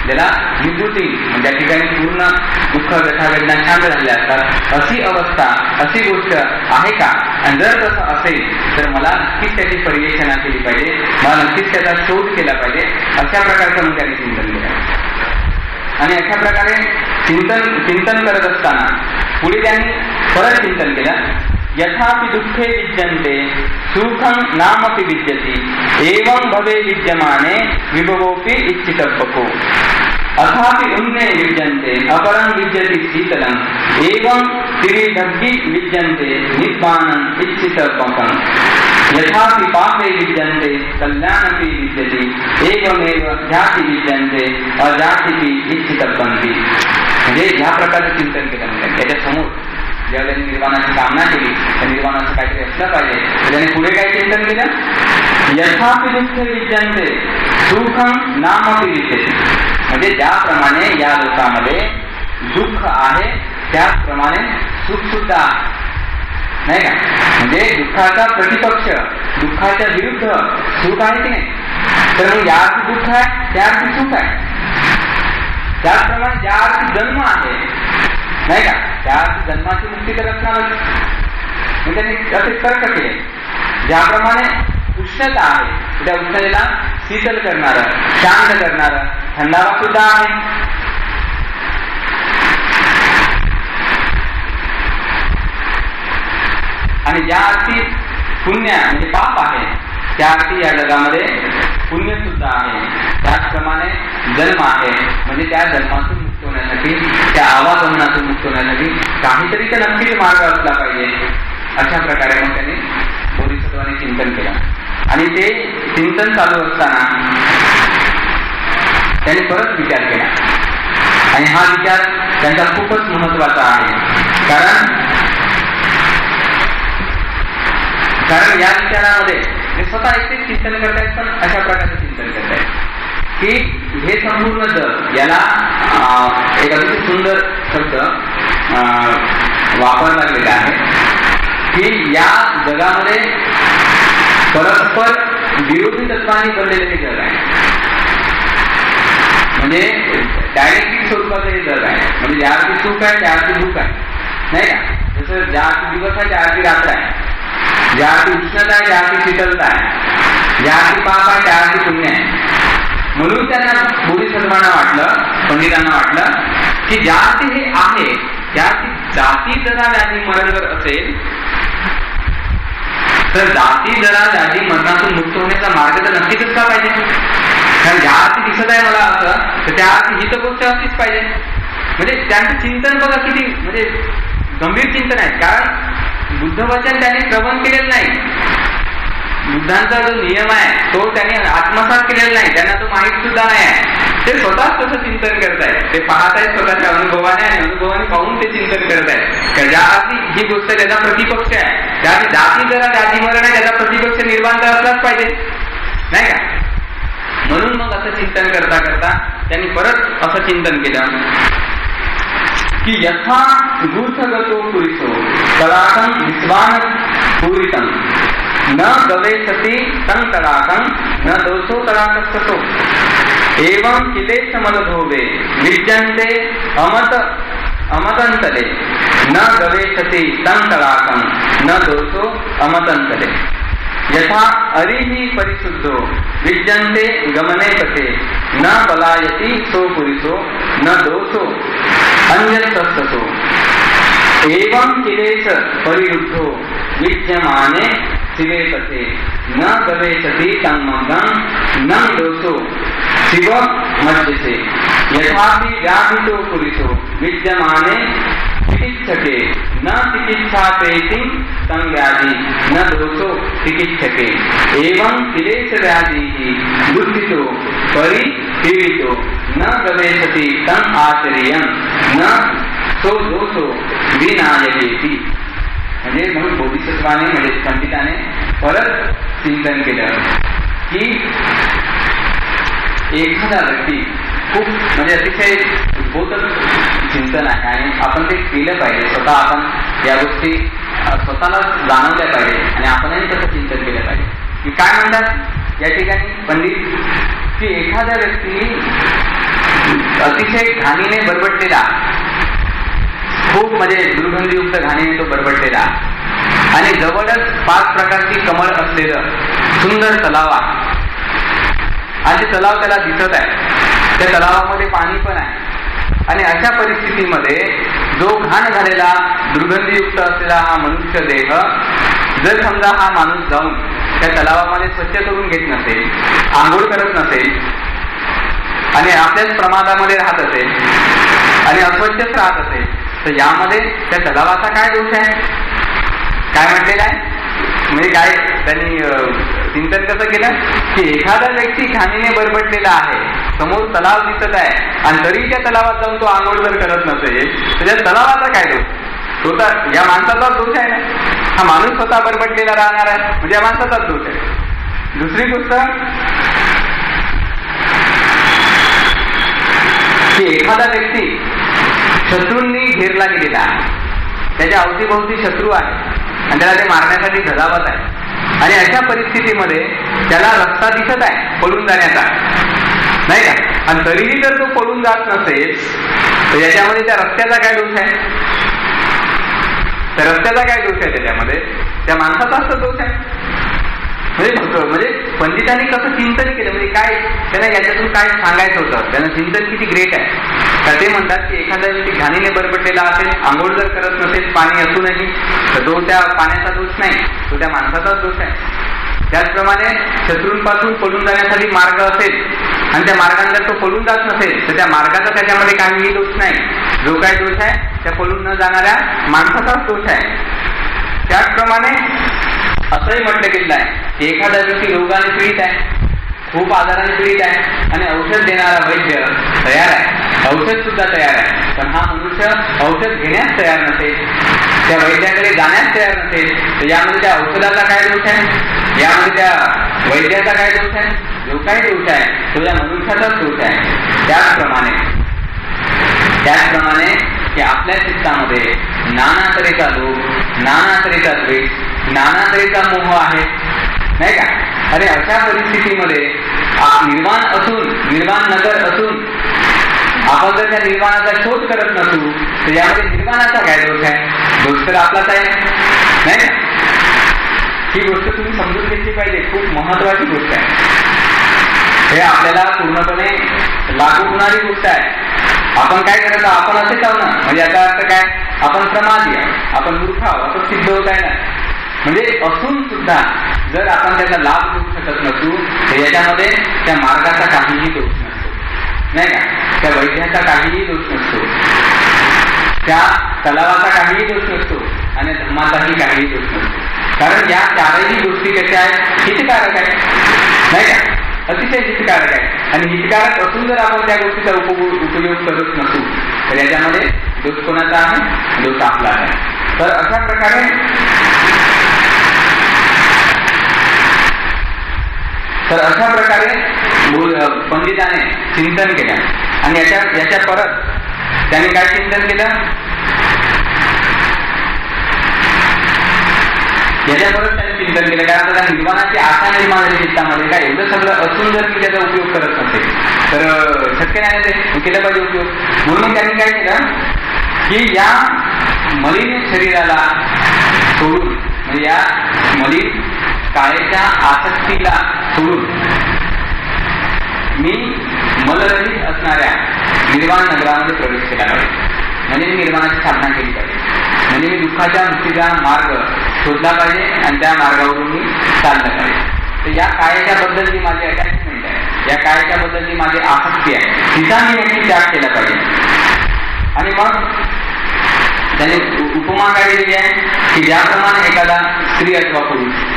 ज्याला निवृत्ती म्हणजे त्या ठिकाणी पूर्ण दुःख व्यथा वेदना शांत झालेल्या असतात अशी अवस्था अशी गोष्ट आहे का. आणि जर तसं असेल तर मला नक्कीच त्याची पर्यवेक्षणा केली पाहिजे मला नक्कीच त्याचा शोध केला पाहिजे अशा प्रकारचं मग त्याने चिंतन केलं. आणि अशा प्रकारे चिंतन करत असताना पुढे त्यांनी परत चिंतन केलं. यथापि दुःखे विद्यन्ते सुखं नामपि विद्यति एवं भवे विद्यमाने विभवोपि इच्छितव्यको अथापि उन्ने विद्यन्ते अपरं विद्यति शीतलम् एवं त्रिविधग्गि विद्यन्ते निब्बानं इच्छितव्यकम् यथापि पापे विद्यन्ते कल्याणपि विद्यति एवमेव ध्याति विद्यन्ते अजातिपि इच्छितव्यन्ति. म्हणजे ह्या प्रकारचं चिंतन केलं. त्याच्या समोर ज्या त्यांनी निर्वाणाची कामना केली त्या निर्वाणाचं काहीतरी असलं पाहिजे. त्याने पुढे काय चिंतन केलं. यथापि दुःखे विद्यन्ते सुखं नामपि विद्यते म्हणजे ज्याप्रमाणे या लोकांमध्ये दुःख आहे त्याचप्रमाणे सुख सुद्धा आहे नाही का. म्हणजे दुःखाचा प्रतिपक्ष दुःखाच्या विरुद्ध सुख आहे की नाही. तर मग यात दुःख आहे त्यात सुख आहे. त्याचप्रमाणे ज्यात जन्म आहे नाही का त्या जन्माची मुक्ती तर असणारच. त्यांनी असे तर्क केले. ज्याप्रमाणे उष्णता आहे त्या उष्णतेला शीतल करणारं शांत करणारं थंडावा सुद्धा आहे. आणि ज्या अर्थी पुण्य म्हणजे पाप आहे त्या अर्थी या जगामध्ये पुण्य सुद्धा आहे. त्याचप्रमाणे जन्म आहे म्हणजे त्या जन्मातून मुक्त होण्यासाठी त्या आवागमनातून मुक्त होण्यासाठी काहीतरी तर नक्कीच मार्ग असला पाहिजे. अशा प्रकारे मग त्यांनी बोधिसत्वाने चिंतन केलं. आणि ते चिंतन चालू असताना त्यांनी परत विचार केला. आणि हा विचार त्यांचा खूपच महत्वाचा आहे. कारण या विचारामध्ये स्वतः एकटेच चिंतन करतायत पण अशा प्रकारचं चिंतन करतायत की हे संपूर्ण जग याला एक अतिशय सुंदर शब्द वापरला गेला आहे की या जगामध्ये परस्पर विरोधी तत्वांनी बनलेले हे जग आहे. म्हणजे डायरेक्टिक स्वरूपाचं हे जग आहे. म्हणजे ज्या अर्थी सुख आहे त्या अर्थी दुःख आहे नाही का. जसं ज्या अर्थी दिवस आहे त्या अर्थी रात्र आहे. ज्या अर्थी उष्णता आहे त्या अर्थी शीतलता आहे. ज्या अर्थी पाप आहे त्या अर्थी पुण्य आहे. म्हणून त्यांना बोधिसत्वांना वाटलं पंडितांना वाटलं की ज्या अर्थी हे आहे त्या अर्थी जाती जरा व्याधी मरण जर असेल तर जाती जरा व्याधी मरणातून मुक्त होण्याचा मार्ग तर नक्कीच असला पाहिजे. कारण ज्या अर्थी दिसत आहे मला असं तर त्या अर्थी ही तर गोष्ट असलीच पाहिजे. म्हणजे त्यांचं चिंतन बघा किती म्हणजे गंभीर चिंतन आहे. कारण बुद्धवचन त्यांनी श्रवण केलेलं नाही. बुद्धांचा जो नियम आहे तो त्यांनी आत्मसात केलेला नाही. त्यांना तो माहीत सुद्धा नाही आहे. ते स्वतःच तसं चिंतन करतायत. ते पाहत आहेत स्वतःच्या अनुभवाने आणि अनुभवाने पाहून ते चिंतन करत आहेत. ज्या अर्थी ही गोष्ट त्याचा प्रतिपक्ष आहे त्या जाती जरा जाती मरण आहे त्याचा प्रतिपक्ष निर्माण तर असलाच पाहिजे नाही का. म्हणून मग असं चिंतन करता करता त्यांनी परत असं चिंतन केलं की यथा गूढगतो पुरुषो तडाकं विश्वान पूरितं न गवेषति तं तडाकं न दोषो तडाकस्ततो एवं किलेश मदधोवे विद्यन्ते अमतंतले न गवेषति तं तडाकं न दोषो अमतंतले. यथा अरिहि परिशुद्धो विद्यन्ते गमने पथे न पलायति सो पुरुषो न दोषो अन्यतस्ततो एवं किलेश परिरुद्धो विद्यमाने शिवे पथे न गवेशति तन्मग्नं न दोषो शिव मज्जसे यथापि व्याधितो पुरुषो विद्यमाने चिकित्सके न चिकित्सापेति संव्याधि न दोषो चिकित्सके एवं क्लेश व्याधि दुःखितो परिपीडितो न गवेशति तम् आचर्यं न सो दोषो विनायकेति. म्हणजे म्हणून बोधिसत्वाने म्हणजे पंडिताने परत चिंतन केलं की एखादा व्यक्ती खूप म्हणजे अतिशय उद्बोधक चिंतन आहे आणि आपण ते केलं पाहिजे. स्वतः आपण या गोष्टी स्वतःला जाणवल्या पाहिजे आणि आपणही तसं चिंतन केलं पाहिजे. की काय म्हणतात या ठिकाणी पंडित की एखादा व्यक्ती अतिशय घाणीने बरबटलेला, खूप म्हणजे दुर्गंधीयुक्त घाणीने तो बरबटलेला आणि जवळच 5 प्रकारची कमळ असलेलं सुंदर तलाव आहे आणि तलाव त्याला दिसत आहे. त्या तलावामध्ये पाणी पण आहे आणि अशा परिस्थितीमध्ये जो घाण झालेला दुर्गंधीयुक्त असलेला हा मनुष्य देह जर समजा हा माणूस जाऊन त्या तलावामध्ये स्वच्छ करून घेत नसेल, आंघोळ करत नसेल आणि आपल्याच प्रमादामध्ये राहत असेल आणि अस्वच्छच राहत असेल तर यामध्ये त्या तलावाचा काय दोष आहे? काय म्हटलेलं आहे म्हणजे काय त्यांनी चिंतन कसं केलं की एखादा व्यक्ती घाणीने बरबटलेला आहे, समोर तलाव दिसत आहे आणि तरी त्या तलावात जाऊन तो आंघोळ जर करत नसेल तर त्या तलावाचा काय दोष? तो तर या माणसाचाच दोष आहे ना. हा माणूस स्वतः बरबटलेला राहणार आहे म्हणजे या माणसाचाच दोष आहे. दुसरी गोष्ट की एखादा व्यक्ती शत्रूंनी घेरला गेलेला आहे, त्याच्या अवतीभोवती शत्रू आहे आणि त्याला ते मारण्यासाठी झजावत आहे आणि अशा परिस्थितीमध्ये त्याला रस्ता दिसत आहे पळून जाण्याचा, नाही का? आणि तरीही जर तो पळून जात नसेल तर याच्यामध्ये त्या रस्त्याचा काय दोष आहे? त्या रस्त्याचा काय दोष आहे? त्याच्यामध्ये त्या माणसाचाच तर दोष आहे. म्हणजे पंडितांनी कसं चिंतन केलं म्हणजे काय त्यांना याच्यातून काय सांगायचं होतं, त्यांना चिंतन किती ग्रेट आहे. तर ते म्हणतात की एखादा व्यक्ती घाणीने बरबटलेला असेल, आंघोळ जर करत नसेल पाणी असूनही तर तो त्या पाण्याचा दोष नाही, तो त्या माणसाचाच दोष आहे. त्याचप्रमाणे शत्रूंपासून पळून जाण्यासाठी मार्ग असेल आणि त्या मार्गाने जर तो पळून जात नसेल तर त्या मार्गाचा त्याच्यामध्ये काहीही दोष नाही. जो काय दोष आहे त्या पळून न जाणाऱ्या माणसाचाच दोष आहे. त्याचप्रमाणे असंही म्हटलं गेलेलं आहे की एखादा व्यक्ती रोगाने पीडित आहे, खूप आजाराने पीडित आहे आणि औषध देणारा वैद्य तयार आहे, औषध सुद्धा तयार आहे, पण हा मनुष्य औषध घेण्यास तयार नसेल, त्या वैद्याकडे जाण्यास तयार नसेल तर यामध्ये त्या औषधाचा काय दोष आहे? यामध्ये त्या वैद्याचा काय दोष आहे? जो काही दोष आहे तो या मनुष्याचाच दोष आहे. त्याचप्रमाणे की आपल्या चित्तामध्ये नाना तऱ्हेचा लोभ, नाना तऱ्हेचा द्वेष, नाना तऱ्हेचा मोह आहे, नाही का? अरे अशा परिस्थितीमध्ये निर्वाण नगर असून आपण जर त्या निर्वाणाचा शोध करत नसू तर यामध्ये निर्वाणाचा काय दोष आहे? दोष तर आपलाच आहे, नाही का? ही गोष्ट तुम्ही समजून घेतली पाहिजे, खूप महत्वाची गोष्ट आहे. हे आपल्याला पूर्णपणे लागू होणारी गोष्ट आहे. आपण काय करत आहोत? आपण असे आहोत ना, म्हणजे याचा अर्थ काय? आपण प्रमादी आहे, आपण मूर्ख आहोत, आपण सिद्ध होत आहे ना. म्हणजे असून सुद्धा जर आपण त्याचा लाभ घेऊ शकत नसू तर याच्यामध्ये त्या मार्गाचा काहीही दोष नसतो, नाही का? त्या वैद्याचा काहीही दोष नसतो, त्या तलावाचा काहीही दोष नसतो आणि धर्माचाही काहीही दोष नसतो. कारण या चारही गोष्टी कशा आहेत? हितकारक आहेत, नाही का? अतिशय हितकारक आहे आणि हितकारक असून जर आपण त्या गोष्टीचा उपयोग करत नसू तर याच्यामध्ये दोष कोणाचा आहे? दोष आपला आहे. तर अशा प्रकारे पंडिताने चिंतन केलं आणि याच्या परत त्याने काय चिंतन केलं? याच्याबरोबर त्याने चिंतन केलं कारण त्याला निर्माणाची आशा निर्माण झाली चित्तामध्ये. काय एवढं सगळं असून जर मी त्याचा उपयोग करत नसेल तर शक्य नाही ते केलं पाहिजे उपयोग. म्हणून त्यांनी काय केलं की या मलिन शरीराला सोडून म्हणजे या मलिन कायेच्या आसक्तीला सोडून मी मलरहित असणाऱ्या निर्वाण नगरामध्ये प्रवेश केला पाहिजे. म्हणजे मी निर्वाणाची साधना केली पाहिजे. म्हणजे मी दुःखाच्या मुक्तीचा मार्ग शोधला पाहिजे आणि त्या मार्गावरून मी चाललं पाहिजे. तर या कायाच्या बद्दल जी माझी अटॅचमेंट आहे, या कायाच्या बद्दल जी माझी आसक्ती आहे, तिचा मी नक्की त्याग केला पाहिजे. आणि मग त्याने उपमा काय दिली आहे की ज्याप्रमाणे एखादा स्त्री अथवा पुरुष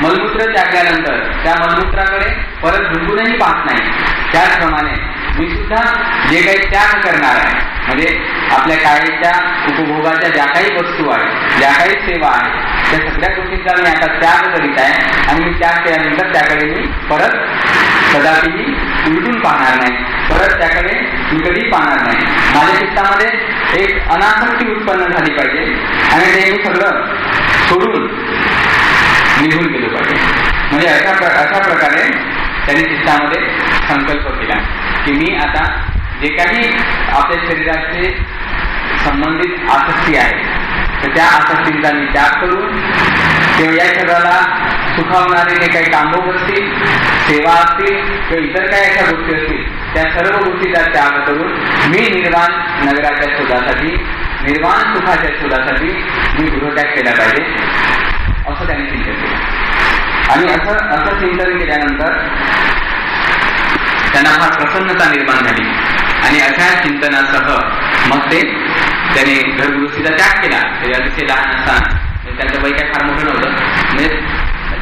मलमूत्र त्यागल्यानंतर त्या मलमूत्राकडे परत झुकूनही पाहत नाही, त्याचप्रमाणे मी सुद्धा जे काही त्याग करणार आहे, म्हणजे आपल्या कायेच्या उपभोगाच्या ज्या काही वस्तू आहेत, ज्या काही सेवा आहेत, त्या सगळ्या गोष्टींचा मी आता त्याग करीत आहे. आणि मी त्याग केल्यानंतर त्याकडे मी परत कदापिही उलटून पाहणार नाही, परत त्याकडे मी कधी पाहणार नाही. माझ्या चित्तामध्ये एक अनासक्ती उत्पन्न झाली पाहिजे आणि ते मी सगळं सोडून निघून गेलो पाहिजे. म्हणजे अशा प्रकारे त्यांनी चित्तामध्ये संकल्प केला की मी आता जे काही आपल्या शरीराचे संबंधित आसक्ती आहे तर त्या आसक्तींचा मी त्याग करून किंवा या शरीराला सुखावणारे जे काही कामभोग असतील, सेवा असतील किंवा इतर काही अशा गोष्टी असतील, त्या सर्व गोष्टीचा त्याग करून मी निर्वाण नगराच्या शोधासाठी, निर्वाण सुखाच्या शोधासाठी मी गृहत्याग केला पाहिजे, असं त्यांनी चिंतन केलं. आणि असं चिंतन केल्यानंतर त्यांना फार प्रसन्नता निर्माण झाली. आणि अशा चिंतनासह मग त्याने घरगृहस्थीचा त्याग केला. ते अतिशय लहान असताना, त्यांचं वय काय फार मोठं नव्हतं, म्हणजे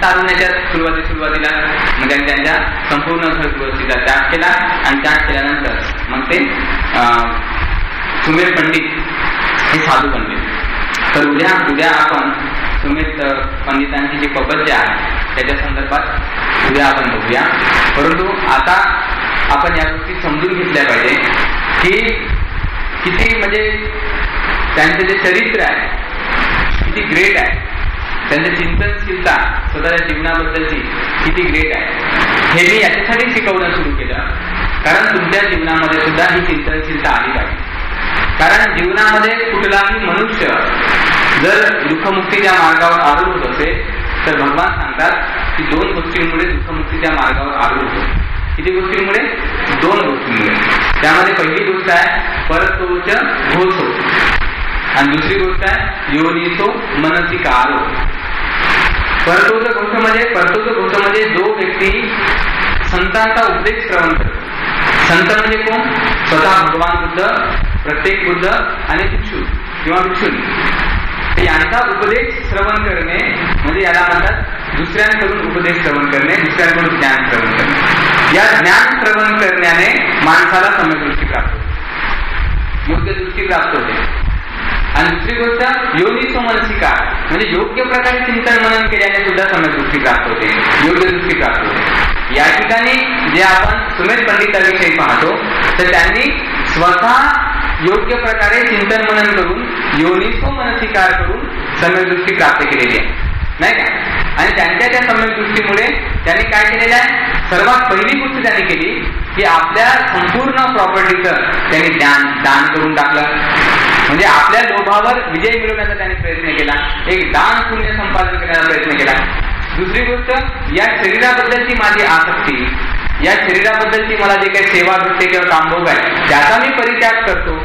तारुण्याच्या सुरुवातीला मग त्यांनी त्यांच्या संपूर्ण घरगृहस्थीचा त्याग केला. आणि त्याग केल्यानंतर मग ते सुमेर पंडित हे साधू बनले. तर उद्या आपण सुमेर पंडितांची जी पद्धत आहे त्याच्या संदर्भात उद्या आपण बघूया. परंतु आता आपण या गोष्टी समजून घेतल्या पाहिजे की किती म्हणजे त्यांचं जे चरित्र आहे किती ग्रेट आहे, त्यांची चिंतनशीलता स्वतःच्या जीवनाबद्दलची किती ग्रेट आहे, हे मी याच्यासाठी शिकवणं सुरू केलं. कारण तुमच्या जीवनामध्ये सुद्धा ही चिंतनशीलता आली पाहिजे. कारण जीवनामध्ये कुठलाही मनुष्य जर दुःखमुक्तीच्या मार्गावर आरूढ होत असेल तर भगवान सांगतात की 2 गोष्टींमुळे दुःखमुक्तीच्या मार्गावर आरूढ होतो. किती गोष्टींमुळे? 2 गोष्टींमुळे. त्यामध्ये पहिली गोष्ट आहे परतोच घोषो आणि दुसरी गोष्ट आहे योनिसो मनसिकारो. परतोच घोष म्हणजे जो व्यक्ती संतांचा उपदेश श्रवण करतो. संत म्हणजे कोण? स्वतः भगवान बुद्ध, प्रत्येक बुद्ध आणि भिक्षू किंवा भिक्षुनी यांचा उपदेश श्रवण करणे म्हणजे याला म्हणतात दुसऱ्यांकडून उपदेश श्रवण करणे, दुसऱ्यांकडून ज्ञान श्रवण करणे. या ज्ञान श्रवण करण्याने माणसाला सम्यक्दृष्टी प्राप्त होते, योग्य दृष्टी प्राप्त होते. आणि दुसरी गोष्ट योनिसो मनसिकार म्हणजे योग्य प्रकारे चिंतन मनन केल्याने सुद्धा सम्यक्दृष्टी प्राप्त होते, योग्य दृष्टी प्राप्त होते. या ठिकाणी जे आपण सुमेर पंडिताविषयी पाहतो तर त्यांनी स्वतः योग्य प्रकारे चिंतन मनन करून योनिसो मनसिकार करून सम्यक्दृष्टी प्राप्त केलेली आहे, नाही का? आणि त्यांच्या त्या सम्यक्दृष्टीमुळे त्यांनी काय केलेलं आहे? सर्वात पहिली गोष्ट त्यांनी केली की आपल्या संपूर्ण प्रॉपर्टीचं त्यांनी दान करून टाकलं. म्हणजे आपल्या लोभावर विजय मिळवण्याचा त्यांनी प्रयत्न केला, एक दान पुण्य संपादन करण्याचा प्रयत्न केला. दुसरी गोष्ट, या शरीराबद्दलची माझी आसक्ती, या शरीराबद्दलची मला जे काही सेवा भेटते किंवा कामभोग आहे त्याचा मी परित्याग करतो,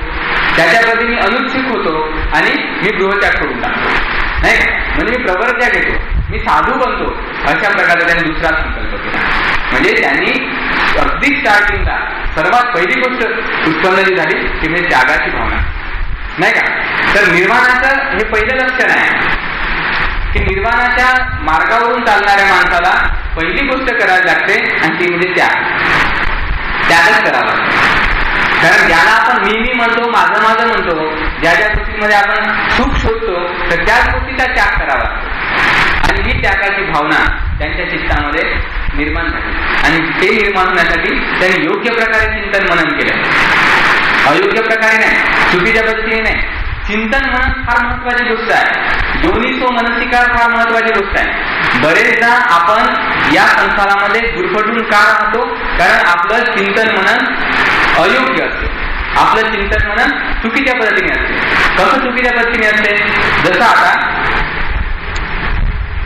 त्याच्याप्रती मी अनुत्सुक होतो आणि मी गृहत्याग करून टाकतो, नाही का? म्हणजे मी प्रवर्त्या घेतो, मी साधू बनतो. अशा प्रकारे त्यांनी दुसरा संकल्प केला. म्हणजे त्यांनी अगदी स्टार्टिंगला सर्वात पहिली गोष्ट उत्पन्न जी झाली ती म्हणजे त्यागाची भावना, नाही का? तर निर्वाणाचं हे पहिलं लक्षण आहे की निर्वाणाच्या मार्गावरून चालणाऱ्या माणसाला पहिली गोष्ट करावी लागते आणि ती म्हणजे त्यागच करावा. कारण ज्याला आपण मी म्हणतो, माझं म्हणतो, ज्या गोष्टींमध्ये आपण सुख शोधतो तर त्याच गोष्टीचा त्याग करावा आणि ही त्यागाची भावना त्यांच्या चित्तामध्ये निर्माण झाली. आणि ते निर्माण होण्यासाठी त्यांनी योग्य प्रकारे चिंतन मनन केलं, अयोग्य प्रकारे नाही, चुकीच्या पद्धतीने नाही. चिंतन मनन फार महत्वाची गोष्ट आहे, योनिसो मनसिकार फार महत्वाची गोष्ट आहे. बरेचदा आपण या संसारामध्ये गुरफटून का राहतो? कारण आपलं चिंतन मनन अयोग्य असते, आपलं चिंतन मनन चुकीच्या पद्धतीने असते. कसं चुकीच्या पद्धतीने असते? जसं आता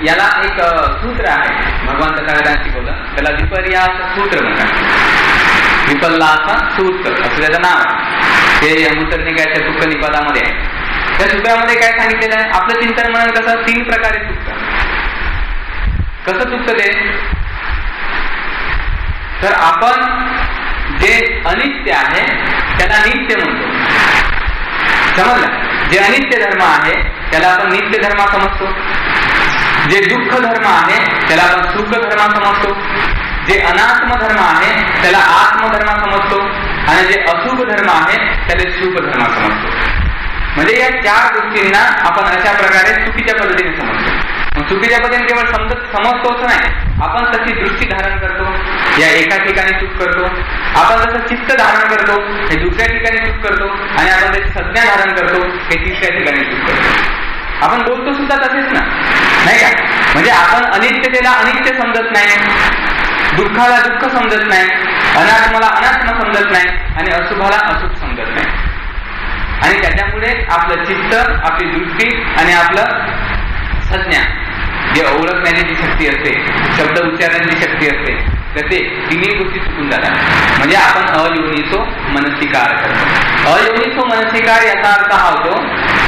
याला एक सूत्र आहे, भगवान तथागतांनी शिकवलं, त्याला विपर्यास सूत्र म्हणतात. विपल्लास सूत्र असं त्याचं नाव आहे. ते अमृतनिकायाच्या दुःख निपातामध्ये आहे. त्या सूत्रामध्ये काय सांगितलेलं आहे, आपलं चिंतन मनन कसं 3 प्रकारे चुकतं. कसं चुकतं ते, तर आपण जे अनित्य आहे त्याला नित्य म्हणतो. समजलं? जे अनित्य धर्म आहे त्याला आपण नित्य धर्म समजतो. जे दुःख धर्म आहे त्याला आपण सुख धर्म समजतो. जे अनात्म धर्म आहे त्याला आत्मधर्म समजतो. आणि जे अशुभ धर्म आहे त्याला शुभ धर्म समजतो. म्हणजे या 4 गोष्टींना आपण अशा प्रकारे चुकीच्या पद्धतीने समजतो. चुकीच्या पद्धतीने केवळ समजतो असं नाही, आपण तशी दृष्टी धारण करतो, या एका ठिकाणी चूक करतो. आपण जसं चित्त धारण करतो हे दुसऱ्या ठिकाणी चूक करतो. आणि आपण त्याची संज्ञा धारण करतो हे तिसऱ्या ठिकाणी चूक करतो. आपण बोलतो सुद्धा तसेच ना, नाही का? म्हणजे आपण अनित्यतेला अनित्य समजत नाही, दुःखाला दुःख समजत नाही, अनात्माला अनात्म समजत नाही आणि अशुभाला अशुभ समजत नाही. आणि त्याच्यामुळे आपलं चित्त, आपली दृष्टी आणि आपलं संज्ञा, जे ओळखण्याची जी शक्ती असते, शब्द उच्चारण्याची शक्ती असते, तर ते 3 गोष्टी चुकून जातात. म्हणजे आपण अयोनिसो मनसिकार करतो. अयोनिसो मनसिकार याचा अर्थ हा होतो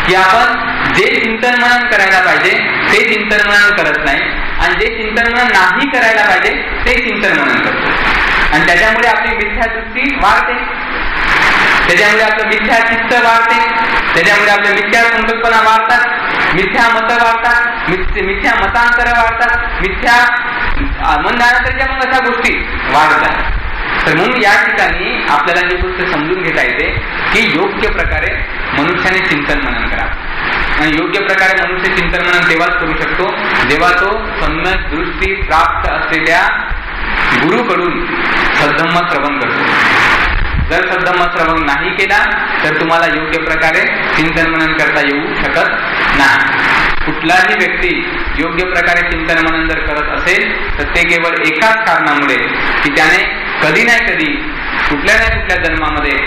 की आपण जे चिंतन मनन करायला पाहिजे ते चिंतन मनन करत नाही, आणि जे चिंतन मनन नाही करायला पाहिजे ते चिंतन मनन करतो. आणि त्याच्यामुळे आपली मिथ्या दृष्टी वाढते, त्याच्यामुळे आपलं मिथ्या चित्त वाढते, त्याच्यामुळे आपल्या मिथ्या संकल्पना वाढतात, मिथ्या मतं वाढतात, मिथ्या मतांतर वाढतात, मिथ्या मनधारणा मग अशा गोष्टी वाढतात. तर म्हणून या ठिकाणी आपल्याला ही गोष्ट समजून घेता येते की योग्य प्रकारे मनुष्याने चिंतन मनन करावं. आणि योग्य प्रकारे मनुष्य चिंतन मनन तेव्हाच करू शकतो जेव्हा तो सम्यक दृष्टी प्राप्त असलेल्या गुरुकडून सद्धम्म श्रवण करतो. जर सद्धम्म श्रवण नाही केला तर तुम्हाला योग्य प्रकारे चिंतन मनन करता येऊ शकत नाही. कुठलाही व्यक्ती योग्य प्रकारे चिंतन मनन जर करत असेल तर ते केवळ एकाच कारणामुळे की त्याने कधी नाही कधी कुठल्या ना कुठल्या जन्मामध्ये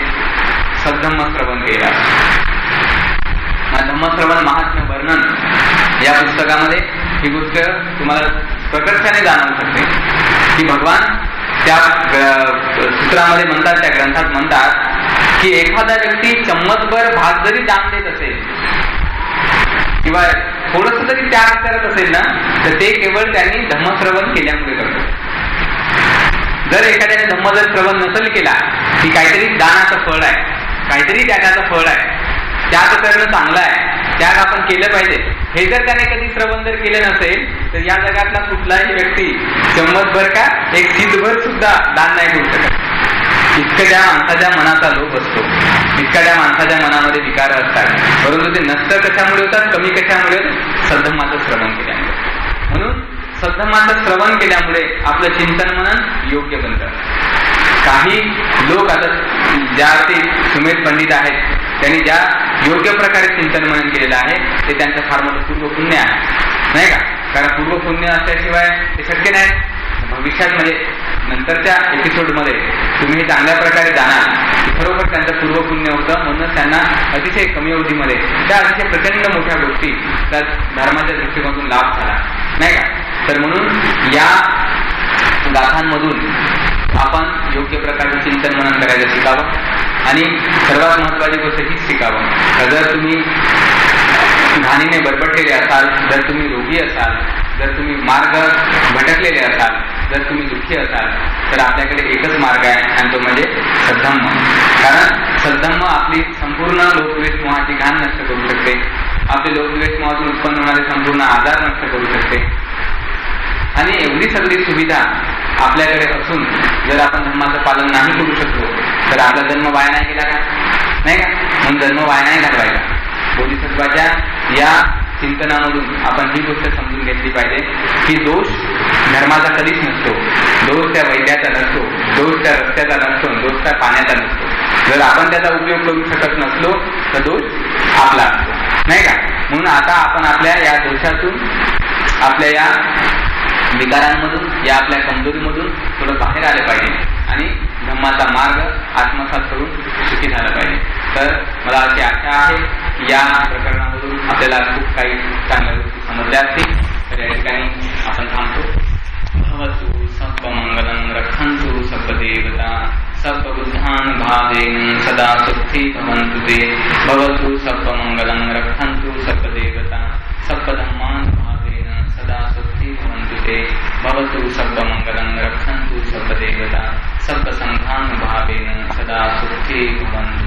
सद्धम्म श्रवण केला. धम्मश्रवण महात्म्य वर्णन या पुस्तकामध्ये ही गोष्ट तुम्हाला प्रकर्षाने जाणवू शकते की भगवान त्या सूत्रामध्ये म्हणतात, त्या ग्रंथात म्हणतात की एखादा व्यक्ती चम्मचभर भात जरी दान देत असेल किंवा थोडस जरी त्याग करत असेल ना तर ते केवळ त्यांनी धम्मश्रवण केल्यामुळे करतो. जर एखाद्याने धम्म जर श्रवण नसेल केला की काहीतरी दानाचं फळ आहे, काहीतरी त्यागाचं फळ आहे, त्याग करणं चांगलं आहे, त्याग आपण केलं पाहिजे, हे जर त्याने कधी श्रवण जर केलं नसेल तर या जगातला कुठलाही व्यक्ती चम्मचभर का एक सीधभर सुद्धा दान नाही करू शकत. इतकं त्या माणसाच्या मनाचा लोभ असतो, इतकं त्या माणसाच्या मनामध्ये विकार असतात. परंतु ते नष्ट कशामुळे होतात, कमी कशामुळे, सद्धम्माचं श्रवण केल्यामुळे. म्हणून सद्धम्माचं श्रवण केल्यामुळे आपलं चिंतन मनन योग्य बनतं. काही लोक आता ज्या ते सुमेध पंडित आहेत त्यांनी ज्या योग्य प्रकारे चिंतन मनन केलेलं आहे ते त्यांचं फार मोठं पूर्वपुण्य आहे, नाही का? कारण पूर्वपुण्य असल्याशिवाय ते शक्य नाही. भविष्यात म्हणजे नंतरच्या एपिसोडमध्ये तुम्ही हे चांगल्या प्रकारे जाणार की खरोखर त्यांचं पूर्वपुण्य होतं. म्हणून त्यांना अतिशय कमी अवधीमध्ये त्या अतिशय प्रचंड मोठ्या गोष्टी त्या धर्माच्या दृष्टिकोनातून लाभ झाला, नाही का? तर म्हणून या गाथांमधून आपण योग्य प्रकारचं चिंतन मनन करायला शिकावं. आणि सर्वात महत्वाची गोष्ट हीच शिकावं का जर तुम्ही घाणीने बरबटलेले असाल, जर तुम्ही रोगी असाल, जर तुम्ही मार्ग भटकलेले असाल, जर तुम्ही दुःखी असाल तर आपल्याकडे एकच मार्ग आहे आणि तो म्हणजे सद्धम्म. कारण सद्धम्म आपली संपूर्ण लोकद्वेष मोहाची घाण नष्ट करू शकते, आपले लोकद्वेष मोहातून उत्पन्न होणारे संपूर्ण आजार नष्ट करू शकते. आणि एवढी सगळी सुविधा आपल्याकडे असून जर आपण धर्माचं पालन नाही करू शकलो तर आपला जन्म वाया नाही गेला का, नाही का? म्हणून जन्म वाया नाही घालवायचा. बोधिसत्वाच्या या चिंतनामधून आपण ही गोष्ट समजून घेतली पाहिजे की दोष धर्माचा कधीच नसतो, दोष त्या वैद्याचा नसतो, दोष त्या रस्त्याचा नसतो, दोष त्या पाण्याचा नसतो. जर आपण त्याचा उपयोग करू शकत नसलो तर दोष आपला असतो, नाही का? म्हणून आता आपण आपल्या या दोषातून, आपल्या या विकारांमधून, या आपल्या कमजोरीमधून थोडं बाहेर आले पाहिजे आणि धम्माचा मार्ग आत्मसात करून सुखी झाला पाहिजे. तर मला अशी आशा आहे की या प्रकरणामधून आपल्याला खूप काही चांगल्या गोष्टी समजल्या असतील. तर या ठिकाणी थांबतो. भवतु सर्वमंगलं रक्षन्तु सर्वदेवता सर्वबुद्धानुभावेन सदा सुखी भवन्तु ते. भवतु सर्वमंगलं रक्षन्तु सर्वदेवता सर्वधर्मानुभावेन सदा सुखी भवन्तु ते. भवतु सर्वमंगलं रक्षन्तु सर्वदेवता सर्वसंघानुभावेन सदा सुखी भवन्तु.